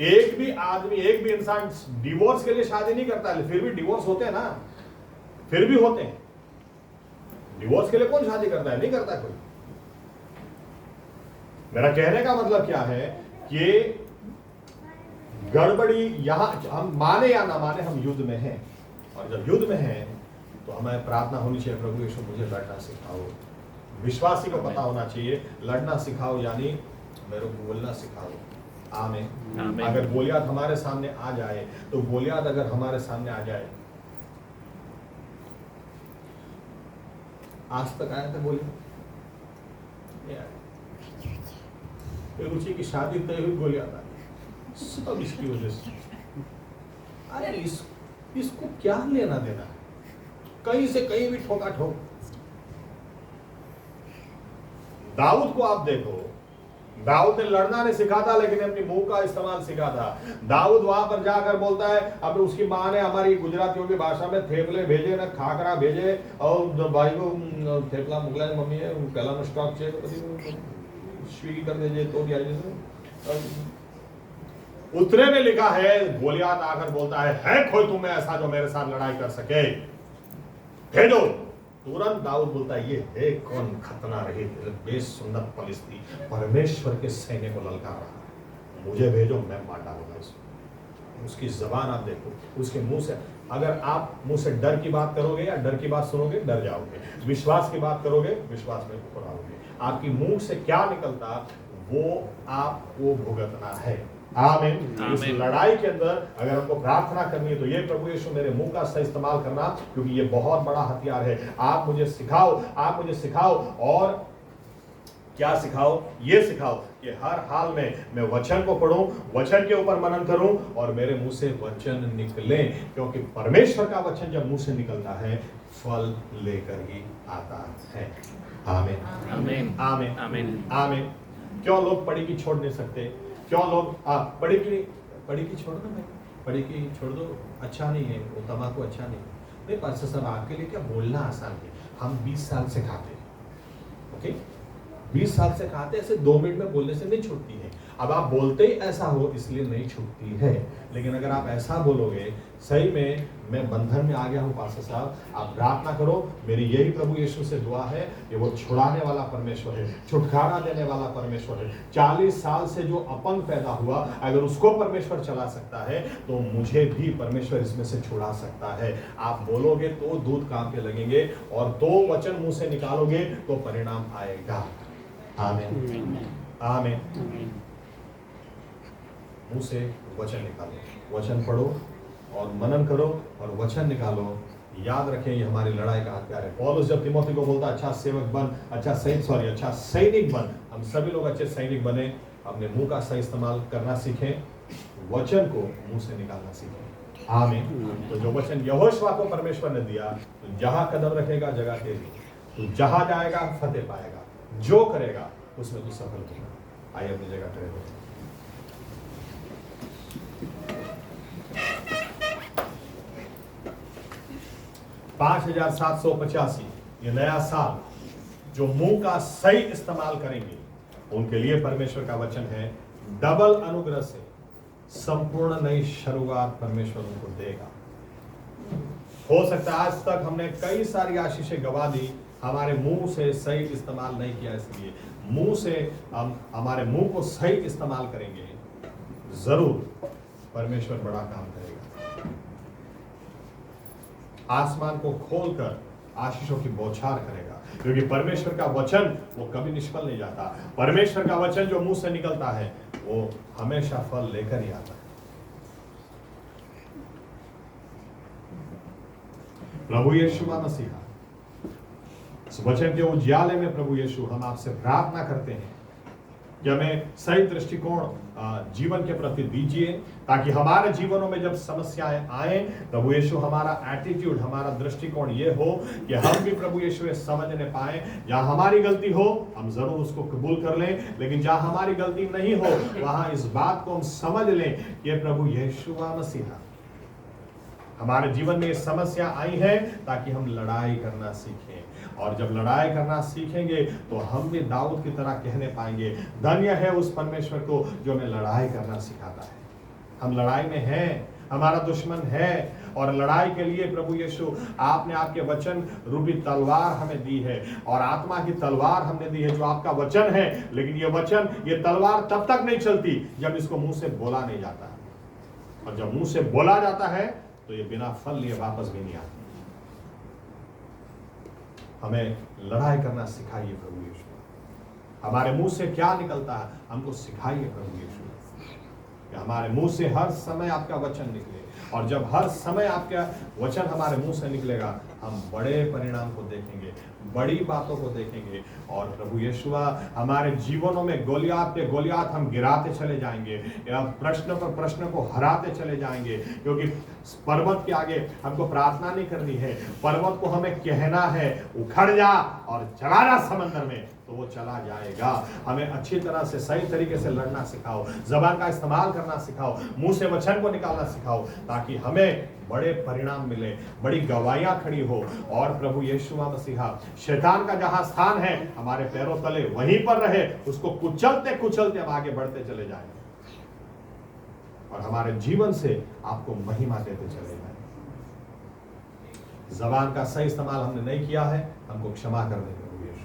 एक भी आदमी, एक भी इंसान डिवोर्स के लिए शादी नहीं करता है, फिर भी डिवोर्स होते हैं ना, फिर भी होते हैं। डिवोर्स के लिए कौन शादी करता है? नहीं करता कोई। मेरा कहने का मतलब क्या है कि गड़बड़ी यहां, हम माने या ना माने, हम युद्ध में हैं, और जब युद्ध में हैं तो हमें प्रार्थना होनी चाहिए, प्रभु यीशु मुझे लड़ना सिखाओ। विश्वासी को पता होना चाहिए, लड़ना सिखाओ यानी मेरे को बोलना सिखाओ। आमीन। अगर गोलियत हमारे सामने आ जाए, तो गोलियत अगर हमारे सामने आ जाए, आज तक आया था गोलियत? रुचि की शादी तय हुई, गोलियत आ गई, सब इसकी वजह से। अरे इसको क्या लेना देना है, कहीं से कहीं भी ठोका ठोक। दाऊद को आप देखो, दाऊद ने लड़ना नहीं सीखा था, लेकिन अपनी मुंह का इस्तेमाल सीखा था। दाऊद वहां पर जाकर बोलता है, अब उसकी माँ ने हमारी गुजरातियों की भाषा में थेपले भेजे ना खाकरा भेजे, और भाई को थेपला मोकला मम्मी है पहला नो स्टॉक चेक स्विगी कर दीजिए तो भी आई। उतरे में लिखा है, गोलियत आकर बोलता है कोई तुम्हें ऐसा जो मेरे साथ लड़ाई कर सके, भेजो। तुरंत दाऊद बोलता है, ये है कौन खतना रही बेसुन्नत फलिस्ती, परमेश्वर के सैन्य को ललकार रहा, मुझे भेजो, मैं मार डालूंगा इसको। उसकी जबान आप देखो, उसके मुंह से, अगर आप मुंह से डर की बात करोगे या डर की बात सुनोगे, डर जाओगे। विश्वास की बात करोगे, विश्वास में खोलाओगे। आपकी मुंह से क्या निकलता वो आपको भुगतना है। आमीन। इस लड़ाई के अंदर अगर हमको प्रार्थना करनी है तो ये प्रभु यीशु मेरे मुंह का सही इस्तेमाल करना, क्योंकि ये बहुत बड़ा हथियार है। आप मुझे सिखाओ और क्या सिखाओ? ये सिखाओ कि हर हाल में मैं वचन को पढूं, वचन के ऊपर मनन करूं और मेरे मुंह से वचन निकले, क्योंकि परमेश्वर का वचन जब मुंह से निकलता है फल लेकर ही आता है। आमीन आमीन आमीन आमीन आमीन। क्यों लोग पढ़ी की छोड़ नहीं सकते? क्यों लोग पढ़ी की छोड़ दो भाई, पढ़ी की छोड़ दो, अच्छा नहीं है वो, तम्बाकू अच्छा नहीं है। पास्टर साहब आपके लिए क्या बोलना आसान है, हम 20 साल से खाते हैं, ओके 20 साल से खाते, ऐसे 2 मिनट में बोलने से नहीं छूटती है। अब आप बोलते ही ऐसा हो इसलिए नहीं छूटती है, लेकिन अगर आप ऐसा बोलोगे, सही में मैं बंधन में आ गया हूँ पास्टर साहब, आप प्रार्थना करो, मेरी यही प्रभु यीशु से दुआ है कि वो छुड़ाने वाला परमेश्वर है, छुटकारा देने वाला परमेश्वर है। 40 साल से जो अपंग पैदा हुआ, अगर उसको परमेश्वर चला सकता है तो मुझे भी परमेश्वर इसमें से छुड़ा सकता है। आप बोलोगे तो दूध कांपने लगेंगे, और 2 वचन मुंह से निकालोगे तो परिणाम आएगा। आमीन आमीन। मुंह से वचन निकालो, वचन पढ़ो और मनन करो और वचन निकालो। याद रखें ये हमारी लड़ाई का हथियार है। पौलुस जब तिमोथी को बोलता अच्छा सेवक बन, अच्छा सैनिक बन, हम सभी लोग अच्छे सैनिक बने, अपने मुंह का सही इस्तेमाल करना सीखें, वचन को मुंह से निकालना सीखें। आमीन। तो जो वचन यहोशुआ को परमेश्वर ने दिया, तो जहां कदम रखेगा जगह तेरी, तो जहां जाएगा फतेह पाएगा, जो करेगा उसमें तो सफल होगा। आइए अपनी जगह करेगा। $5,785 ये नया साल, जो मुंह का सही इस्तेमाल करेंगे उनके लिए परमेश्वर का वचन है, डबल अनुग्रह से संपूर्ण नई शुरुआत परमेश्वर उनको देगा। हो सकता है आज तक हमने कई सारी आशीषें गवा दी, हमारे मुंह से सही इस्तेमाल नहीं किया, इसलिए मुंह से हम हमारे मुंह को सही इस्तेमाल करेंगे जरूर परमेश्वर बड़ा काम करेगा। आसमान को खोलकर आशीषों की बौछार करेगा, क्योंकि परमेश्वर का वचन वो कभी निष्फल नहीं जाता। परमेश्वर का वचन जो मुंह से निकलता है वो हमेशा फल लेकर ही आता है। प्रभु यीशु मसीहा, इस वचन के उजियाले में प्रभु यीशु हम आपसे प्रार्थना करते हैं कि हमें सही दृष्टिकोण जीवन के प्रति दीजिए, ताकि हमारे जीवनों में जब समस्याएं आए, प्रभु यीशु हमारा एटीट्यूड, हमारा दृष्टिकोण ये हो कि हम भी प्रभु यीशु ये समझने पाए, जहां हमारी गलती हो हम जरूर उसको कबूल कर लें, लेकिन जहां हमारी गलती नहीं हो वहां इस बात को हम समझ लें कि प्रभु यीशु मसीहा हमारे जीवन में ये समस्या आई है ताकि हम लड़ाई करना सीखें, और जब लड़ाई करना सीखेंगे तो हम भी दाऊद की तरह कहने पाएंगे, धन्य है उस परमेश्वर को जो हमें लड़ाई करना सिखाता है। हम लड़ाई में हैं, हमारा दुश्मन है, और लड़ाई के लिए प्रभु यीशु आपने आपके वचन रूपी तलवार हमें दी है, और आत्मा की तलवार हमने दी है जो आपका वचन है। लेकिन ये वचन, ये तलवार तब तक नहीं चलती जब इसको मुंह से बोला नहीं जाता, और जब मुंह से बोला जाता है तो ये बिना फल लिए वापस भी नहीं आती। हमें लड़ाई करना सिखाइए प्रभु यीशु। हमारे मुंह से क्या निकलता है हमको सिखाइए प्रभु यीशु, कि हमारे मुंह से हर समय आपका वचन निकले, और जब हर समय आपका वचन हमारे मुंह से निकलेगा हम बड़े परिणाम को देखेंगे, बड़ी बातों को देखेंगे, और प्रभु यीशुआ हमारे जीवनों में गोलियात पे गोलियात हम गिराते चले जाएंगे, या प्रश्न पर प्रश्न को हराते चले जाएंगे। क्योंकि पर्वत के आगे हमको प्रार्थना नहीं करनी है, पर्वत को हमें कहना है उखड़ जा और चला जा समंदर में, तो वो चला जाएगा। हमें अच्छी तरह से सही तरीके से लड़ना सिखाओ, जबान का इस्तेमाल करना सिखाओ, मुंह से वचन को निकालना सिखाओ, ताकि हमें बड़े परिणाम मिले, बड़ी गवाहियां खड़ी हो। और प्रभु यीशु मसीहा, शैतान का जहां स्थान है हमारे पैरों तले वहीं पर रहे, उसको कुचलते कुचलते हम आगे बढ़ते चले जाएं, और हमारे जीवन से आपको महिमा देते चले जाएं। जबान का सही इस्तेमाल हमने नहीं किया है, हमको क्षमा कर दें प्रभु यीशु।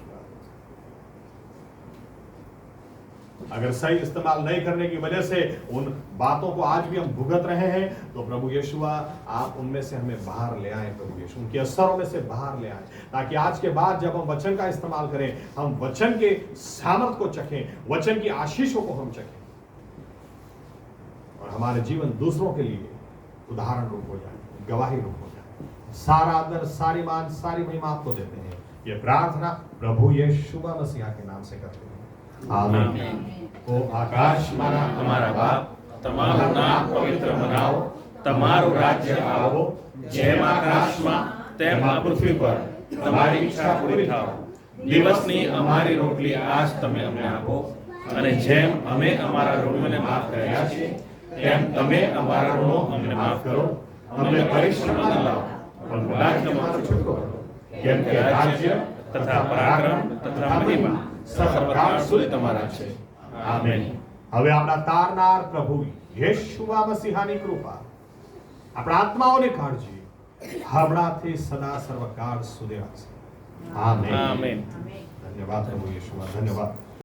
अगर सही इस्तेमाल नहीं करने की वजह से उन बातों को आज भी हम भुगत रहे हैं, तो प्रभु यीशुआ आप उनमें से हमें बाहर ले आए प्रभु यीशु, उनके असरों में से बाहर ले आए, ताकि आज के बाद जब हम वचन का इस्तेमाल करें हम वचन के सामर्थ को चखें, वचन की आशीषों को हम चखें, और हमारे जीवन दूसरों के लिए उदाहरण रूप हो जाए, गवाही रूप हो जाए। सारा आदर, सारी मान, सारी महिमा आपको देते हैं। ये प्रार्थना प्रभु यीशु मसीहा के नाम से करते हैं, आमीन। ओ आकाश माना અમારા બાપ, તમારું નામ પવિત્ર બનાવો, તમારું રાજ્ય આવો, જેમ આકાશમાં તેમ આ પૃથ્વી પર તમારી ઈચ્છા પૂરી થાવ। દિવસની અમારી રોટલી આજ તમે અમને આપો, અને જેમ અમે અમારા ઋણીઓને માફ કર્યા છે તેમ તમે અમારા ઋણો અમને માફ કરો। અમને પરીક્ષામાં ન લાવો, પણ રાજ્યમાં છૂટકો કરો, કેમ કે રાજ્ય તથા પરાક્રમ તથા મહિમા સર્વકાળ સુધી તમારા છે, આમેન। હવે આપણા તારનાર પ્રભુ યેશુઆ મસીહાની કૃપા, આપણા આત્માઓની કાળજી હમણાંથી સદા સર્વકાળ સુધી રાખશે, આમેન। આમેન। ધન્યવાદ પ્રભુ યેશુઆ, ધન્યવાદ।